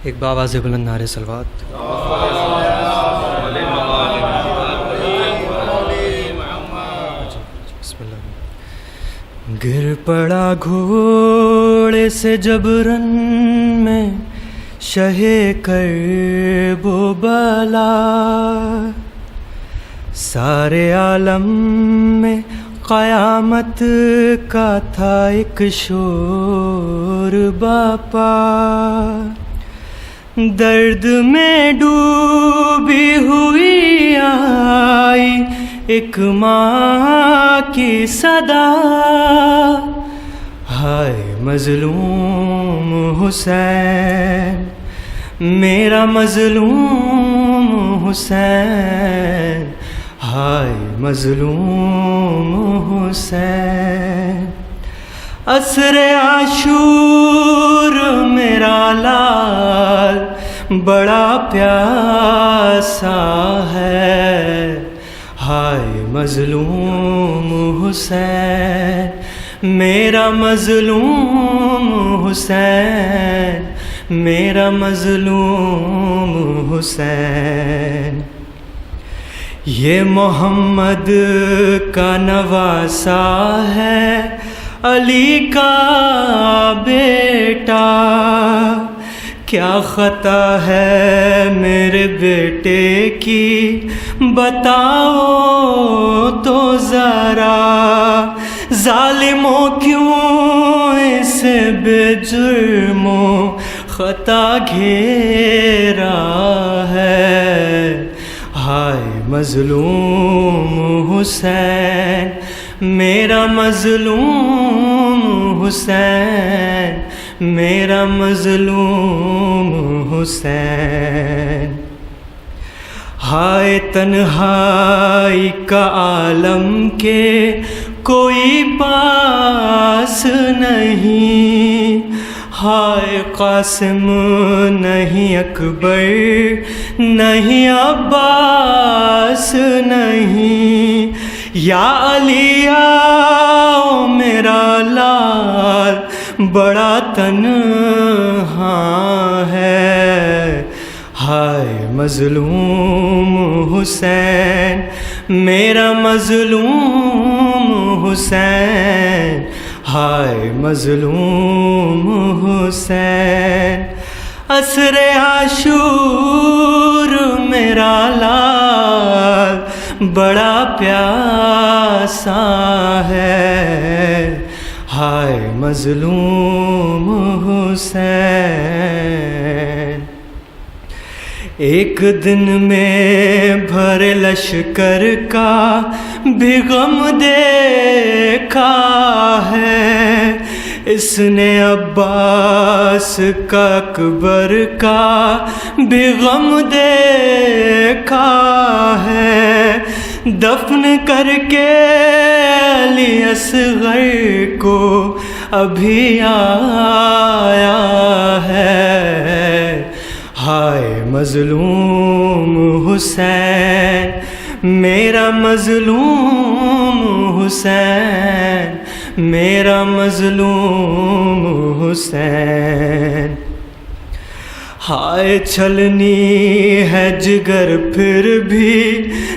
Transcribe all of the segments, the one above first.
ایک باواز بلند نعرے صلوات. بسم اللہ. گر پڑا گھوڑے سے جبرن میں شہ کرب و بلا، سارے عالم میں قیامت کا تھا ایک شور باپا. درد میں ڈوبی ہوئی آئی ایک ماں کی صدا، ہائے مظلوم حسین، میرا مظلوم حسین، ہائے مظلوم حسین. عصر عاشور میرا لال بڑا پیاسا ہے، ہائے مظلوم حسین، میرا مظلوم حسین، میرا مظلوم حسین. یہ محمد کا نواسا ہے، علی کا بیٹا، کیا خطا ہے میرے بیٹے کی بتاؤ تو ذرا، ظالموں کیوں اسے بے جرموں خطا گھیرا ہے، ہائے مظلوم حسین، میرا مظلوم حسین، میرا مظلوم حسین. ہائے تنہائی کا عالم کے کوئی پاس نہیں، ہائے قاسم نہیں اکبر نہیں عباس نہیں، یا علی آؤ میرا لال بڑا تنہا ہے، ہائے مظلوم حسین، میرا مظلوم حسین، ہائے مظلوم حسین. عصر عاشور میرا لال بڑا پیاسا ہے، ہائے مظلوم حسین. ایک دن میں بھرے لشکر کا بھی غم دیکھا ہے، اس نے عباس کا اکبر کا بھی غم دیکھا ہے، دفن کر کے علی اصغر کو ابھی آیا ہے، ہائے مظلوم حسین، میرا مظلوم حسین، میرا مظلوم حسین. ہائے چھلنی ہے جگر پھر بھی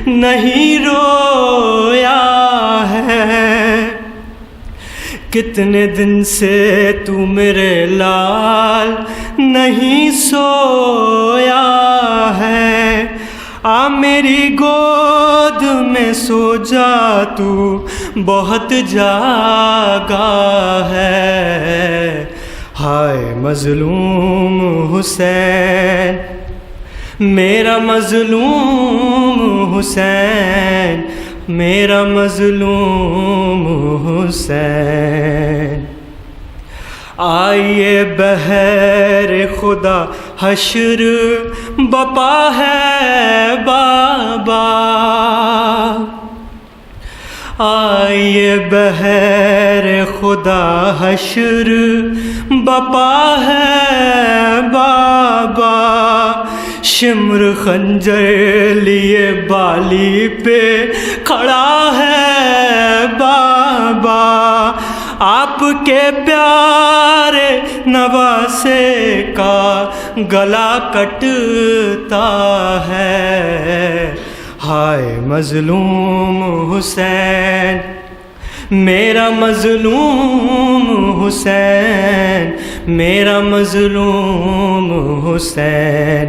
نہیں رویا ہے، کتنے دن سے تو میرے لال نہیں سویا ہے، آ میری گود میں سو جا تو بہت جاگا ہے، ہائے مظلوم حسین، میرا مظلوم حسین، میرا مظلوم حسین. آئیے بہر خدا حشر بپا ہے بابا، آئیے بہر خدا حشر بپا ہے بابا، شمر خنجر لیے بالی پہ کھڑا ہے بابا، آپ کے پیارے نواسے کا گلا کٹتا ہے۔ ہائے مظلوم حسین، میرا مظلوم حسین، میرا مظلوم حسین،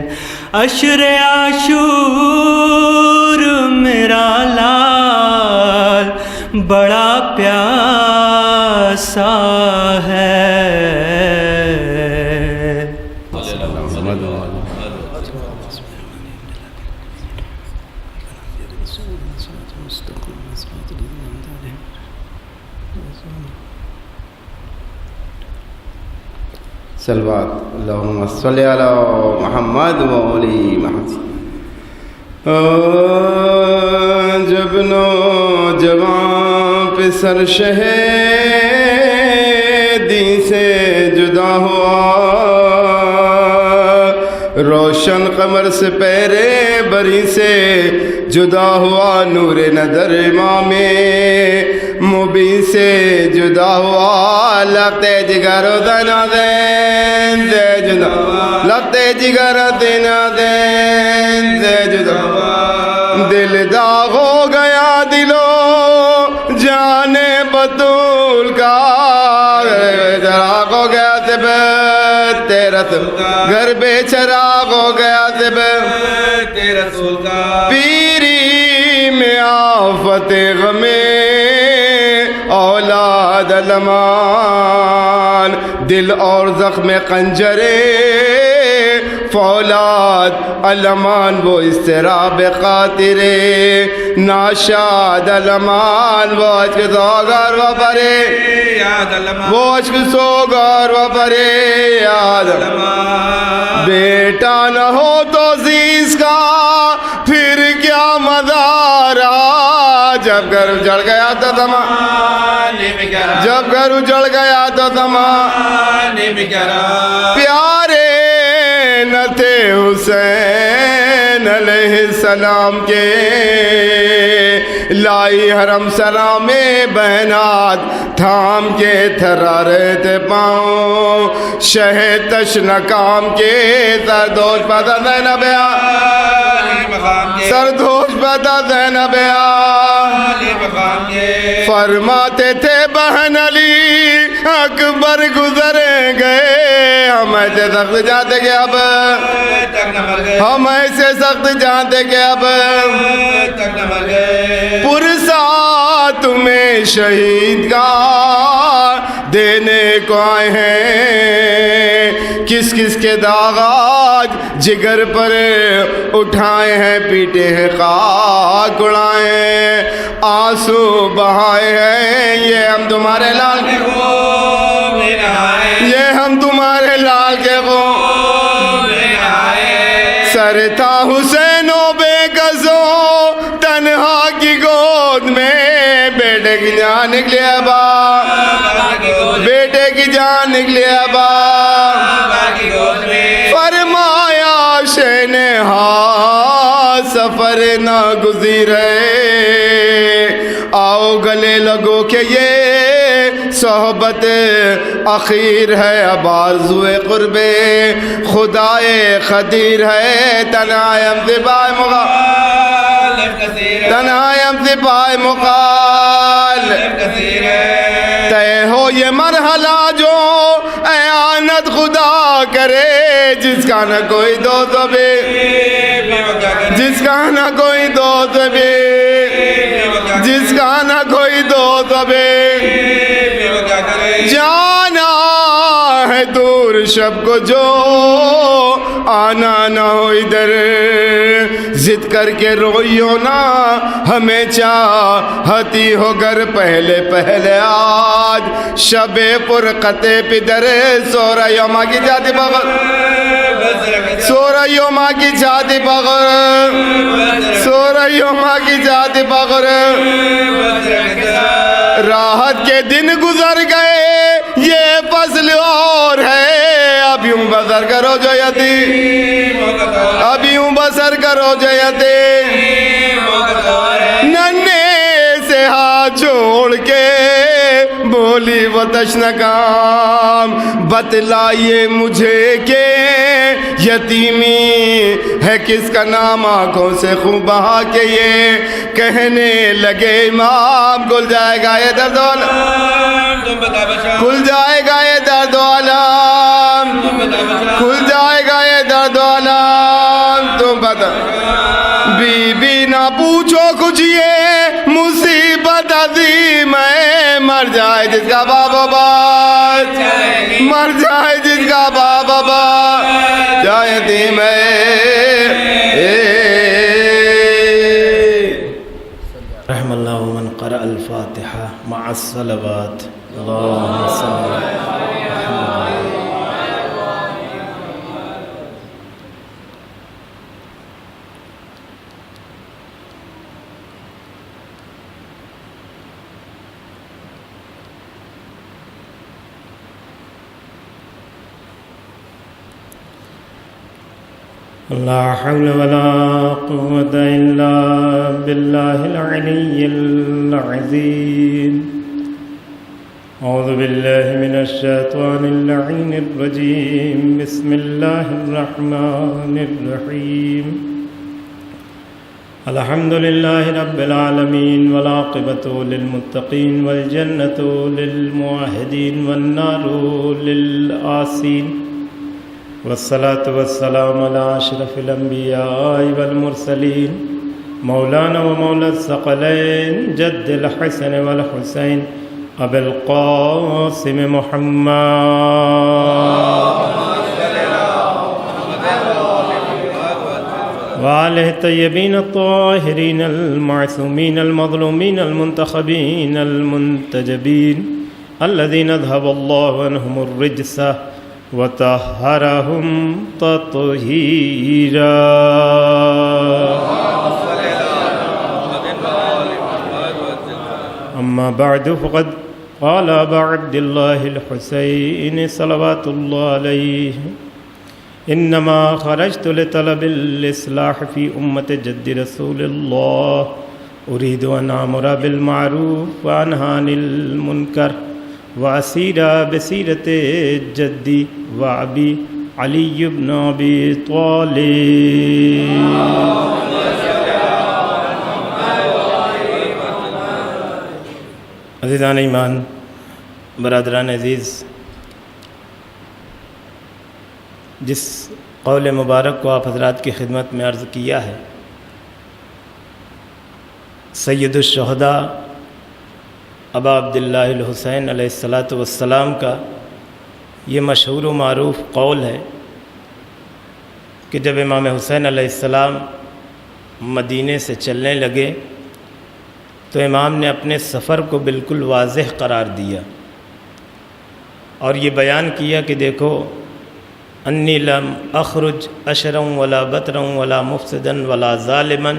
عشر عاشور میرا لال بڑا پیاسا ہے۔ صلوات اللہم صلی علی محمد و علی محمد۔ جب نوجوان پہ سر شہیدی سے جدا ہوا، روشن قمر سے پیرے بری سے جدا ہوا، نور نظر امام مبین سے جدا ہوا، لگتے جگر دنا دین سے جدا، لگتے جگر دنا دین سے جدا، دل داغ ہو گیا دلو جانے بطول کا، چراغ ہو گیا سب تیرا گھر بے چراغ ہو گیا سب تیرا رسول کا، پیری میں آفت غمے اولاد علمان، دل اور زخم قنجرے فولاد علمان، وہ استراب خاطرے ناشاد علمان، وہ عشق سوگار و برے یاد علمان، وہ عشق سوگار و برے یاد علمان، بیٹا نہ ہو تو عزیز کا پھر کیا مزارا، جب گھر اجڑ گیا تو زمانے میں کیا رہا، جب گھر اجڑ گیا تو زمانے میں کیا رہا، پیارے نہ تھے حسین علیہ السلام کے، لائی حرم سرا میں بہنات تھام کے تھرا رہے تھے پاؤں، شہ تشنکام کے سردوش پتا زینب سردوش پتا زینب فرماتے تھے بہن علی اکبر گزرے گئے، ہم ایسے سخت جانتے کہ اب، ہم ایسے سخت جانتے کہ اب پرسا تمہیں شہید کا دینے کو آئے ہیں، کس کس کے داغات جگر پر اٹھائے ہیں، پیٹے ہیں خاک اڑائے ہیں، آنسو بہائے ہیں، یہ ہم تمہارے لال کے خوب میں نہائے، یہ ہم تمہارے لال کے خوب میں نہائے، سر تھا حسین و بے کسو تنہا کی گود میں، بیٹے کی جان نکلی ابا، بیٹے کی جان نکلی ابا، فرمایا شہنہا سفر نہ گزرے، آؤ گلے لگو کہ یہ صحبت اخیر ہے، اب آرزوئے قرب خدائے خدیر ہے، تنہایم زبائے مخالف تنہایم زبائے مخالف طے ہو یہ مرحلہ جو اعانت خدا کرے، جس کا نہ کوئی دوست بھی، جس کا نہ کوئی دوست بھی، جس کا نہ کوئی دوست بھی، جانا ہے دور شب کو جو آنا نہ ہو ادھر، ضد کر کے روئیو نہ ہمیں چاہتی ہو گر، پہلے پہلے آج شب فرقت پدر، سورہ یوما کی جاتی بغر، سورہ یوما کی جاتی بغر، سورہ یوما کی جاتی بغر، راحت کے دن گزر گئے یہ فصل اور ہے، اب یوں بسر کرو جو یتیم، اب یوں بسر کرو جو یتیم، ننھے سے ہاتھ چھوڑ کے بولی و تشنکام بتلائیے مجھے کہ یتیمی ہے کس کا نام آنکھوں سے خون بہا کے یہ کہنے لگے امام کھل جائے گا یہ درد و علم کھل جائے گا یہ درد و علم کھل جائے گا یہ درد و علم تم بتا بی بی نہ پوچھو کچھ یہ مصیبت عظیم ہے مر جائے جس کا بابا بات مر جائے جس کا بابا بات جائے یتیم ہے رحم اللہ من قرأ الفاتحہ مع الصلوات اللہم صل علی لا حول ولا قوة إلا بالله العلي العظيم أعوذ بالله من الشيطان اللعين الرجيم بسم الله الرحمن الرحيم الحمد لله رب العالمين والعاقبة للمتقين والجنة للموحدين والنار للعاصين والصلاة والسلام على أشرف الأنبياء والمرسلين مولانا ومولى الثقلين جد الحسن والحسين أبي القاسم محمد وآله الطيبين الطاهرين المعصومين المظلومين المنتخبين المنتجبين الذين أذهب الله عنهم الرجس وطهرهم تطهيرا أما بعد فقد قال أبا عبد الله الحسين صلوات الله عليه إنما خرجت لطلب الإصلاح في أمة جد رسول الله أريد أن أمر بالمعروف وأنهى عن المنكر وأسير بسيرة جدي وأبي علي بن أبي طالب. عزیزان ایمان، برادران عزیز، جس قول مبارک کو آپ حضرات کی خدمت میں عرض کیا ہے، سید الشہداء ابا عبداللہ الحسین علیہ السلام کا یہ مشہور و معروف قول ہے کہ جب امام حسین علیہ السلام مدینے سے چلنے لگے تو امام نے اپنے سفر کو بالکل واضح قرار دیا اور یہ بیان کیا کہ دیکھو انی لم اخرج اشرا ولا بطرا ولا مفسدا ولا ظالما،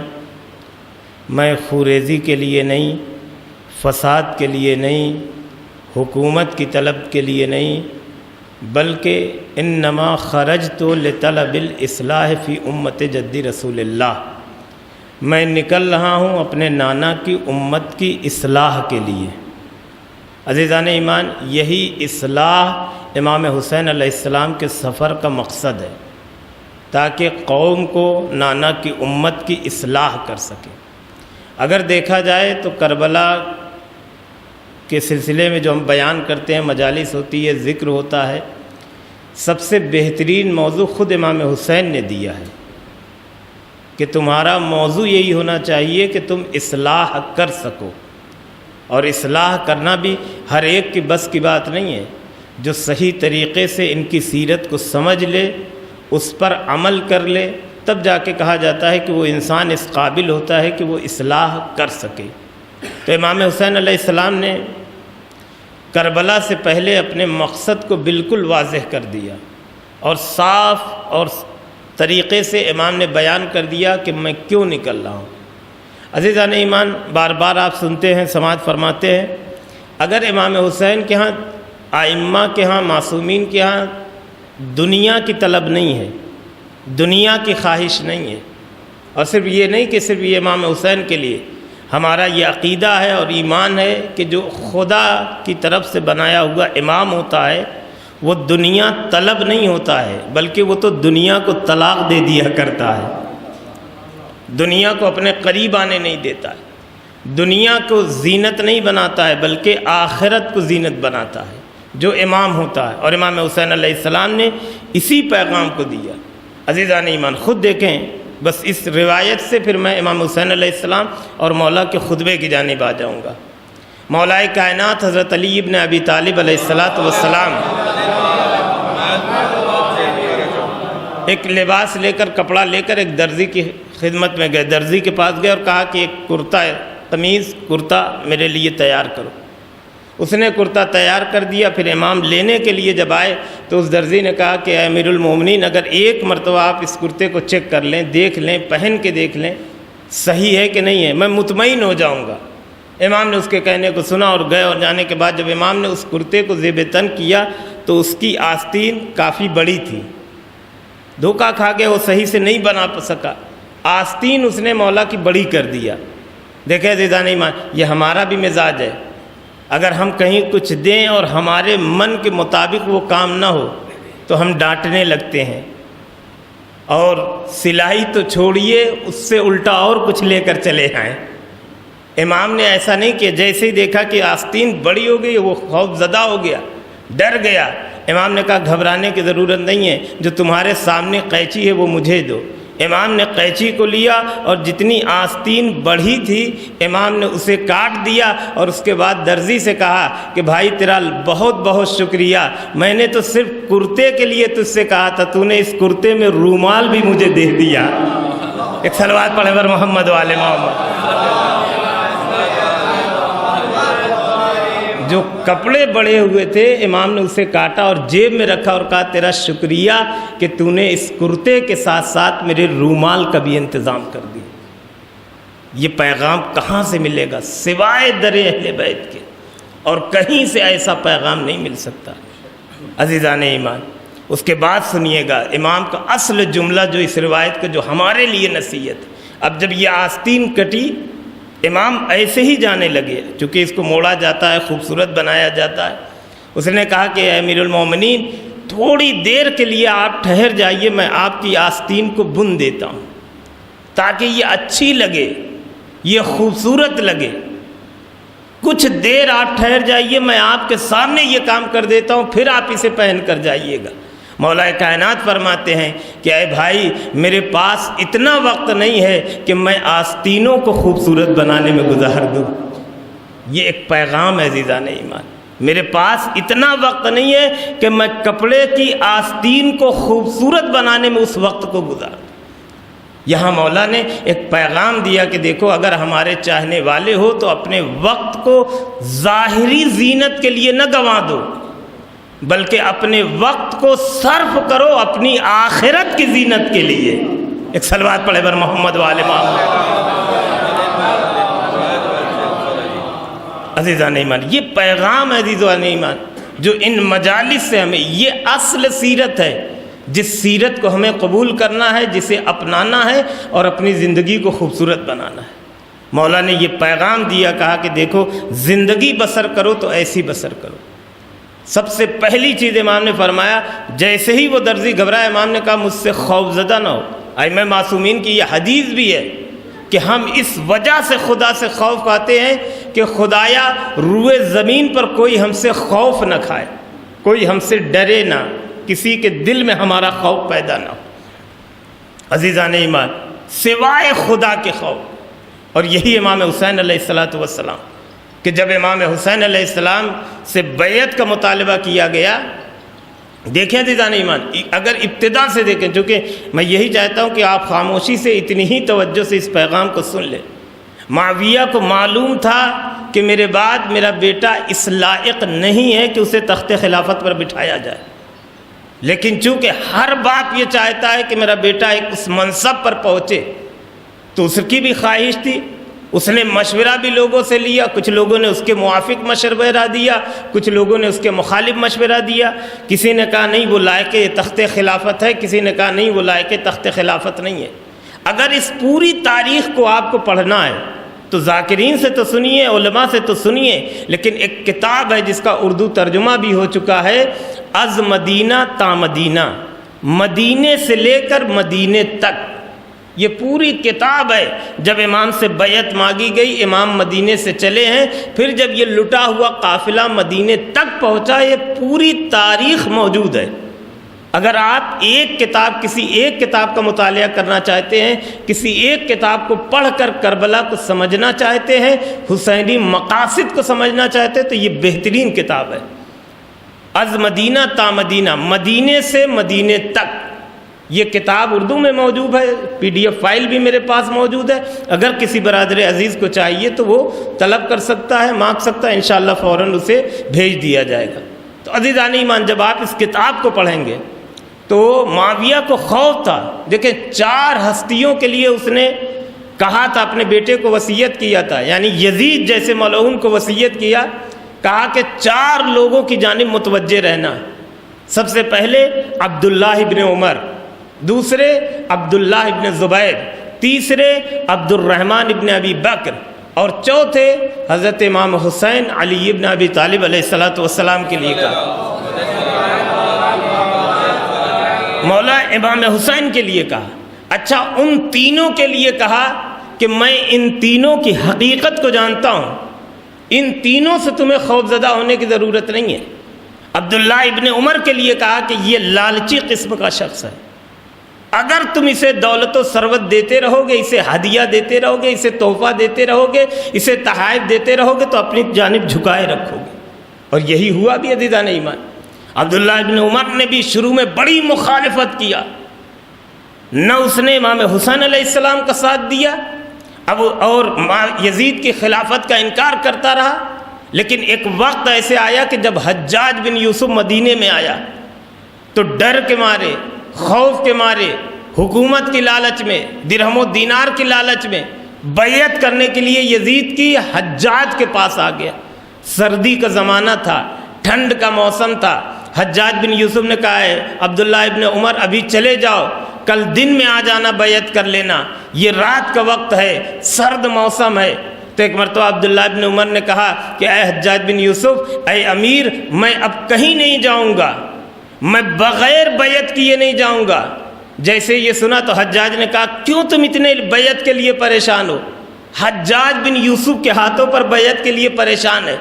میں خوریزی کے لیے نہیں، فساد کے لیے نہیں، حکومت کی طلب کے لیے نہیں، بلکہ انما خرجت لطلب الاصلاح فی امت جد رسول اللہ، میں نکل رہا ہوں اپنے نانا کی امت کی اصلاح کے لیے. عزیزان ایمان، یہی اصلاح امام حسین علیہ السلام کے سفر کا مقصد ہے، تاکہ قوم کو نانا کی امت کی اصلاح کر سکے. اگر دیکھا جائے تو کربلا کے سلسلے میں جو ہم بیان کرتے ہیں، مجالس ہوتی ہے، ذکر ہوتا ہے، سب سے بہترین موضوع خود امام حسین نے دیا ہے کہ تمہارا موضوع یہی ہونا چاہیے کہ تم اصلاح کر سکو. اور اصلاح کرنا بھی ہر ایک کی بس کی بات نہیں ہے. جو صحیح طریقے سے ان کی سیرت کو سمجھ لے، اس پر عمل کر لے، تب جا کے کہا جاتا ہے کہ وہ انسان اس قابل ہوتا ہے کہ وہ اصلاح کر سکے. تو امام حسین علیہ السلام نے کربلا سے پہلے اپنے مقصد کو بالکل واضح کر دیا اور صاف اور طریقے سے امام نے بیان کر دیا کہ میں کیوں نکل رہا ہوں. عزیزان ایمان، بار بار آپ سنتے ہیں، سماعت فرماتے ہیں، اگر امام حسین کے ہاں، ائمہ کے ہاں، معصومین کے ہاں دنیا کی طلب نہیں ہے، دنیا کی خواہش نہیں ہے، اور صرف یہ نہیں کہ صرف یہ امام حسین کے لیے، ہمارا یہ عقیدہ ہے اور ایمان ہے کہ جو خدا کی طرف سے بنایا ہوا امام ہوتا ہے وہ دنیا طلب نہیں ہوتا ہے، بلکہ وہ تو دنیا کو طلاق دے دیا کرتا ہے، دنیا کو اپنے قریب آنے نہیں دیتا ہے، دنیا کو زینت نہیں بناتا ہے بلکہ آخرت کو زینت بناتا ہے جو امام ہوتا ہے۔ اور امام حسین علیہ السلام نے اسی پیغام کو دیا۔ عزیزان ایمان، خود دیکھیں، بس اس روایت سے پھر میں امام حسین علیہ السلام اور مولا کے خطبے کی جانب آ جاؤں گا۔ مولا کائنات حضرت علی ابن ابی طالب علیہ السلام ایک لباس لے کر، کپڑا لے کر ایک درزی کی خدمت میں گئے، درزی کے پاس گئے اور کہا کہ ایک کرتا میرے لیے تیار کرو۔ اس نے کرتا تیار کر دیا۔ پھر امام لینے کے لیے جب آئے تو اس درزی نے کہا کہ اے امیر المومنین، اگر ایک مرتبہ آپ اس کرتے کو چیک کر لیں، دیکھ لیں، پہن کے دیکھ لیں صحیح ہے کہ نہیں ہے، میں مطمئن ہو جاؤں گا۔ امام نے اس کے کہنے کو سنا اور گئے، اور جانے کے بعد جب امام نے اس کرتے کو زیب تن کیا تو اس کی آستین کافی بڑی تھی، دھوکہ کھا کے وہ صحیح سے نہیں بنا سکا، آستین اس نے مولا کی بڑی کر دیا۔ دیکھیں عزیزان ایمان، یہ ہمارا بھی مزاج ہے، اگر ہم کہیں کچھ دیں اور ہمارے من کے مطابق وہ کام نہ ہو تو ہم ڈانٹنے لگتے ہیں، اور سلائی تو چھوڑیے، اس سے الٹا اور کچھ لے کر چلے آئیں۔ امام نے ایسا نہیں کیا، جیسے ہی دیکھا کہ آستین بڑی ہو گئی وہ خوف زدہ ہو گیا، ڈر گیا۔ امام نے کہا گھبرانے کی ضرورت نہیں ہے، جو تمہارے سامنے قینچی ہے وہ مجھے دو۔ امام نے قینچی کو لیا اور جتنی آستین بڑھی تھی امام نے اسے کاٹ دیا، اور اس کے بعد درزی سے کہا کہ بھائی تیرا بہت بہت شکریہ، میں نے تو صرف کرتے کے لیے تجھ سے کہا تھا، تو نے اس کرتے میں رومال بھی مجھے دے دیا۔ ایک صلوات پڑھے بر محمد والے محمد۔ جو کپڑے بڑے ہوئے تھے امام نے اسے کاٹا اور جیب میں رکھا اور کہا تیرا شکریہ کہ تو نے اس کرتے کے ساتھ ساتھ میرے رومال کا بھی انتظام کر دیا۔ یہ پیغام کہاں سے ملے گا سوائے در اہل بیت کے، اور کہیں سے ایسا پیغام نہیں مل سکتا۔ عزیزان ایمان، اس کے بعد سنیے گا امام کا اصل جملہ جو اس روایت کا جو ہمارے لیے نصیحت۔ اب جب یہ آستین کٹی امام ایسے ہی جانے لگے، چونکہ اس کو موڑا جاتا ہے، خوبصورت بنایا جاتا ہے۔ اس نے کہا کہ اے امیر المومنین تھوڑی دیر کے لیے آپ ٹھہر جائیے، میں آپ کی آستین کو بن دیتا ہوں تاکہ یہ اچھی لگے، یہ خوبصورت لگے۔ کچھ دیر آپ ٹھہر جائیے، میں آپ کے سامنے یہ کام کر دیتا ہوں، پھر آپ اسے پہن کر جائیے گا۔ مولا کائنات فرماتے ہیں کہ اے بھائی میرے پاس اتنا وقت نہیں ہے کہ میں آستینوں کو خوبصورت بنانے میں گزار دوں۔ یہ ایک پیغام ہے عزیزان ایمان، میرے پاس اتنا وقت نہیں ہے کہ میں کپڑے کی آستین کو خوبصورت بنانے میں اس وقت کو گزار دوں۔ یہاں مولا نے ایک پیغام دیا کہ دیکھو اگر ہمارے چاہنے والے ہو تو اپنے وقت کو ظاہری زینت کے لیے نہ گنوا دو، بلکہ اپنے وقت کو صرف کرو اپنی آخرت کی زینت کے لیے۔ ایک صلوات پڑھے بر محمد والے محمد۔ عزیزان ایمان، یہ پیغام ہے عزیزان ایمان جو ان مجالس سے ہمیں، یہ اصل سیرت ہے جس سیرت کو ہمیں قبول کرنا ہے، جسے اپنانا ہے اور اپنی زندگی کو خوبصورت بنانا ہے۔ مولا نے یہ پیغام دیا، کہا کہ دیکھو زندگی بسر کرو تو ایسی بسر کرو۔ سب سے پہلی چیز امام نے فرمایا، جیسے ہی وہ درزی گھبرایا امام نے کہا مجھ سے خوف زدہ نہ ہو۔ ائمہ معصومین کی یہ حدیث بھی ہے کہ ہم اس وجہ سے خدا سے خوف کھاتے ہیں کہ خدایا روئے زمین پر کوئی ہم سے خوف نہ کھائے، کوئی ہم سے ڈرے نہ، کسی کے دل میں ہمارا خوف پیدا نہ ہو۔ عزیزان ایمان، سوائے خدا کے خوف۔ اور یہی امام حسین علیہ السلام کہ جب امام حسین علیہ السلام سے بیعت کا مطالبہ کیا گیا، دیکھیں عزیزان ایمان، اگر ابتدا سے دیکھیں، چونکہ میں یہی چاہتا ہوں کہ آپ خاموشی سے اتنی ہی توجہ سے اس پیغام کو سن لیں۔ معاویہ کو معلوم تھا کہ میرے بعد میرا بیٹا اس لائق نہیں ہے کہ اسے تخت خلافت پر بٹھایا جائے، لیکن چونکہ ہر باپ یہ چاہتا ہے کہ میرا بیٹا ایک اس منصب پر پہنچے، تو اس کی بھی خواہش تھی۔ اس نے مشورہ بھی لوگوں سے لیا، کچھ لوگوں نے اس کے موافق مشورہ دیا، کچھ لوگوں نے اس کے مخالف مشورہ دیا۔ کسی نے کہا نہیں وہ لائق تخت خلافت ہے، کسی نے کہا نہیں وہ لائق تخت خلافت نہیں ہے۔ اگر اس پوری تاریخ کو آپ کو پڑھنا ہے تو ذاکرین سے تو سنیے، علماء سے تو سنیے، لیکن ایک کتاب ہے جس کا اردو ترجمہ بھی ہو چکا ہے، از مدینہ تا مدینہ، مدینے سے لے کر مدینے تک، یہ پوری کتاب ہے۔ جب امام سے بیعت مانگی گئی، امام مدینے سے چلے ہیں، پھر جب یہ لٹا ہوا قافلہ مدینے تک پہنچا، یہ پوری تاریخ موجود ہے۔ اگر آپ کسی ایک کتاب کا مطالعہ کرنا چاہتے ہیں، کسی ایک کتاب کو پڑھ کر کربلا کو سمجھنا چاہتے ہیں، حسینی مقاصد کو سمجھنا چاہتے ہیں، تو یہ بہترین کتاب ہے، از مدینہ تا مدینہ، مدینے سے مدینے تک۔ یہ کتاب اردو میں موجود ہے، PDF فائل بھی میرے پاس موجود ہے، اگر کسی برادر عزیز کو چاہیے تو وہ طلب کر سکتا ہے، مانگ سکتا ہے، انشاءاللہ فوراً اسے بھیج دیا جائے گا۔ تو عزیزان ایمان، جب آپ اس کتاب کو پڑھیں گے تو معاویہ کو خوف تھا۔ دیکھیں 4 ہستیوں کے لیے اس نے کہا تھا، اپنے بیٹے کو وصیت کیا تھا، یعنی یزید جیسے ملعون کو وصیت کیا، کہا کہ 4 لوگوں کی جانب متوجہ رہنا۔ سب سے پہلے عبداللہ ابن عمر، دوسرے عبداللہ ابن زبیر، تیسرے عبد الرحمن ابن ابی بکر، اور چوتھے حضرت امام حسین علی ابن ابی طالب علیہ السلام کے لیے کہا، مولا امام حسین کے لیے کہا۔ اچھا، ان تینوں کے لیے کہا کہ میں ان تینوں کی حقیقت کو جانتا ہوں، ان تینوں سے تمہیں خوف زدہ ہونے کی ضرورت نہیں ہے۔ عبداللہ ابن عمر کے لیے کہا کہ یہ لالچی قسم کا شخص ہے، اگر تم اسے دولت و ثروت دیتے رہو گے، اسے ہدیہ دیتے رہو گے، اسے تحفہ دیتے رہو گے، اسے تحائف دیتے رہو گے، تو اپنی جانب جھکائے رکھو گے۔ اور یہی ہوا بھی عزیزان ایمان۔ عبداللہ ابن عمر نے بھی شروع میں بڑی مخالفت کیا، نہ اس نے امام حسین علیہ السلام کا ساتھ دیا، اور یزید کی خلافت کا انکار کرتا رہا۔ لیکن ایک وقت ایسے آیا کہ جب حجاج بن یوسف مدینے میں آیا تو ڈر کے مارے، خوف کے مارے، حکومت کی لالچ میں، درہم و دینار کی لالچ میں بیعت کرنے کے لیے یزید کی حجاج کے پاس آ گیا۔ سردی کا زمانہ تھا، ٹھنڈ کا موسم تھا۔ حجاج بن یوسف نے کہا ہے عبداللہ ابن عمر ابھی چلے جاؤ، کل دن میں آ جانا، بیعت کر لینا، یہ رات کا وقت ہے، سرد موسم ہے۔ تو ایک مرتبہ عبداللہ ابن عمر نے کہا کہ اے حجاج بن یوسف، اے امیر، میں اب کہیں نہیں جاؤں گا، میں بغیر بیعت کیے نہیں جاؤں گا۔ جیسے یہ سنا تو حجاج نے کہا کیوں تم اتنے بیعت کے لیے پریشان ہو؟ حجاج بن یوسف کے ہاتھوں پر بیعت کے لیے پریشان ہے۔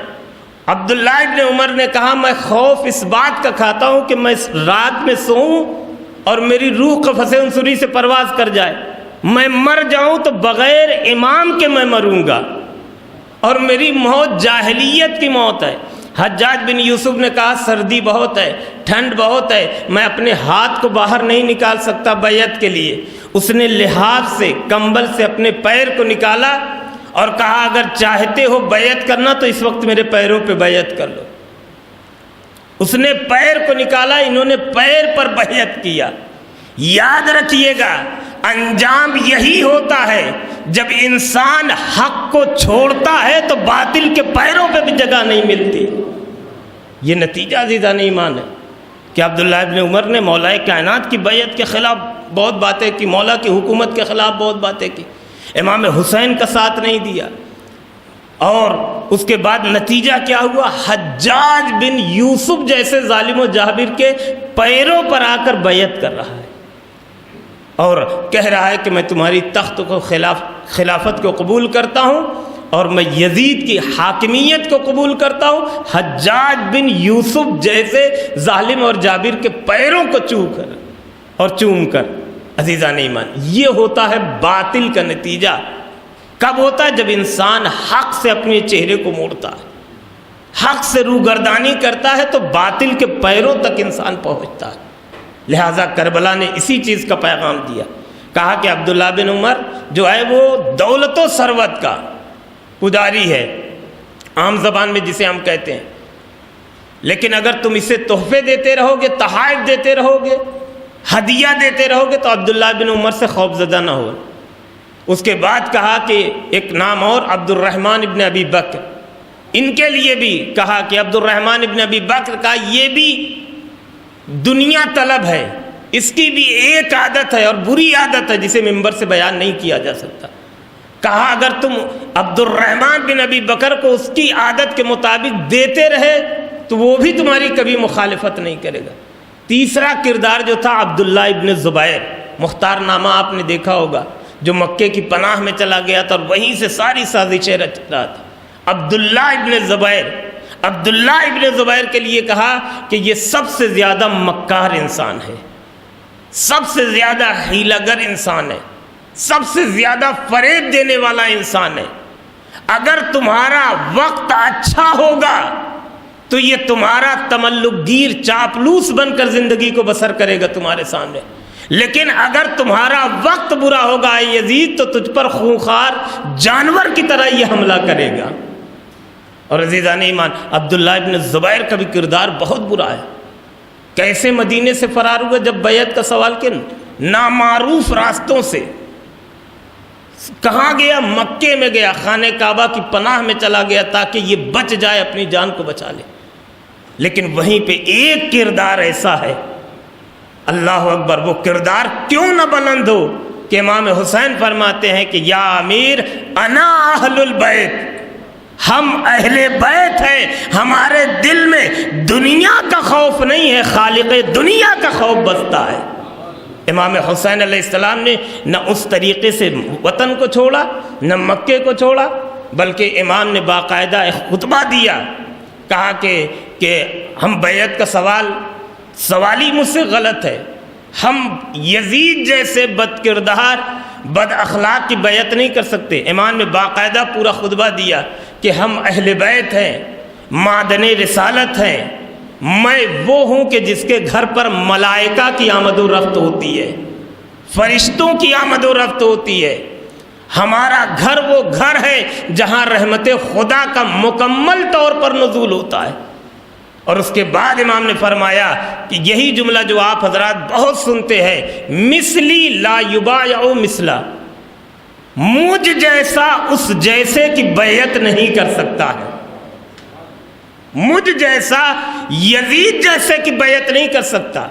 عبداللہ ابن عمر نے کہا میں خوف اس بات کا کھاتا ہوں کہ میں رات میں سوؤں اور میری روح قفص عنصری سے پرواز کر جائے، میں مر جاؤں تو بغیر امام کے میں مروں گا، اور میری موت جاہلیت کی موت ہے۔ حجاج بن یوسف نے کہا سردی بہت ہے، ٹھنڈ بہت ہے، میں اپنے ہاتھ کو باہر نہیں نکال سکتا بیعت کے لیے۔ اس نے لحاف سے، کمبل سے اپنے پیر کو نکالا اور کہا اگر چاہتے ہو بیعت کرنا تو اس وقت میرے پیروں پہ بیعت کر لو۔ اس نے پیر کو نکالا، انہوں نے پیر پر بیعت کیا۔ یاد رکھیے گا انجام یہی ہوتا ہے، جب انسان حق کو چھوڑتا ہے تو باطل کے پیروں پہ بھی جگہ نہیں ملتی۔ یہ نتیجہ عزیزان ایمان ہے کہ عبداللہ ابن عمر نے مولا کائنات کی بیعت کے خلاف بہت باتیں کی، مولا کی حکومت کے خلاف بہت باتیں کی، امام حسین کا ساتھ نہیں دیا، اور اس کے بعد نتیجہ کیا ہوا؟ حجاج بن یوسف جیسے ظالم و جابر کے پیروں پر آ کر بیعت کر رہا ہے اور کہہ رہا ہے کہ میں تمہاری تخت کو خلافت کو قبول کرتا ہوں اور میں یزید کی حاکمیت کو قبول کرتا ہوں۔ حجاج بن یوسف جیسے ظالم اور جابر کے پیروں کو چوم کر عزیزان ایمان، یہ ہوتا ہے باطل کا نتیجہ۔ کب ہوتا ہے؟ جب انسان حق سے اپنے چہرے کو موڑتا ہے، حق سے روگردانی کرتا ہے تو باطل کے پیروں تک انسان پہنچتا ہے۔ لہٰذا کربلا نے اسی چیز کا پیغام دیا، کہا کہ عبداللہ بن عمر جو ہے وہ دولت و ثروت کا پجاری ہے، عام زبان میں جسے ہم کہتے ہیں، لیکن اگر تم اسے تحفے دیتے رہو گے، تحائف دیتے رہو گے، ہدیہ دیتے رہو گے تو عبداللہ بن عمر سے خوف زدہ نہ ہو۔ اس کے بعد کہا کہ ایک نام اور عبد الرحمن ابن ابی بکر، ان کے لیے بھی کہا کہ عبد الرحمن ابن ابی بکر کا یہ بھی دنیا طلب ہے، اس کی بھی ایک عادت ہے اور بری عادت ہے جسے ممبر سے بیان نہیں کیا جا سکتا۔ کہا اگر تم عبد الرحمن بن ابی بکر کو اس کی عادت کے مطابق دیتے رہے تو وہ بھی تمہاری کبھی مخالفت نہیں کرے گا۔ تیسرا کردار جو تھا عبداللہ ابن زبیر، مختار نامہ آپ نے دیکھا ہوگا، جو مکے کی پناہ میں چلا گیا تھا اور وہیں سے ساری سازشیں رچ رہا تھا۔ عبداللہ ابن زبیر کے لیے کہا کہ یہ سب سے زیادہ مکار انسان ہے، سب سے زیادہ حیلہ گر انسان ہے، سب سے زیادہ فریب دینے والا انسان ہے۔ اگر تمہارا وقت اچھا ہوگا تو یہ تمہارا تملک گیر چاپلوس بن کر زندگی کو بسر کرے گا تمہارے سامنے، لیکن اگر تمہارا وقت برا ہوگا اے یزید تو تجھ پر خونخوار جانور کی طرح یہ حملہ کرے گا۔ اور عزیزان ایمان، عبداللہ ابن زبیر کا بھی کردار بہت برا ہے۔ کیسے مدینے سے فرار ہوا جب بیعت کا سوال کیا؟ نامعروف راستوں سے۔ کہاں گیا؟ مکے میں گیا، خانہ کعبہ کی پناہ میں چلا گیا تاکہ یہ بچ جائے، اپنی جان کو بچا لے۔ لیکن وہیں پہ ایک کردار ایسا ہے، اللہ اکبر، وہ کردار کیوں نہ بلند ہو کہ امام حسین فرماتے ہیں کہ یا امیر انا اہل البیت، ہم اہل بیت ہیں، ہمارے دل میں دنیا کا خوف نہیں ہے، خالق دنیا کا خوف بستا ہے۔ امام حسین علیہ السلام نے نہ اس طریقے سے وطن کو چھوڑا، نہ مکے کو چھوڑا، بلکہ امام نے باقاعدہ ایک خطبہ دیا، کہا کہ ہم بیعت کا سوال ہی مجھ سے غلط ہے، ہم یزید جیسے بد کردار بد اخلاق کی بیعت نہیں کر سکتے۔ امام نے باقاعدہ پورا خطبہ دیا کہ ہم اہل بیت ہیں، معدن رسالت ہیں، میں وہ ہوں کہ جس کے گھر پر ملائکہ کی آمد و رفت ہوتی ہے، فرشتوں کی آمد و رفت ہوتی ہے، ہمارا گھر وہ گھر ہے جہاں رحمت خدا کا مکمل طور پر نزول ہوتا ہے۔ اور اس کے بعد امام نے فرمایا کہ یہی جملہ جو آپ حضرات بہت سنتے ہیں، مثلی لا یبایع مثلا، مجھ جیسا اس جیسے کی بیعت نہیں کر سکتا ہے، مجھ جیسا یزید جیسے کی بیعت نہیں کر سکتا۔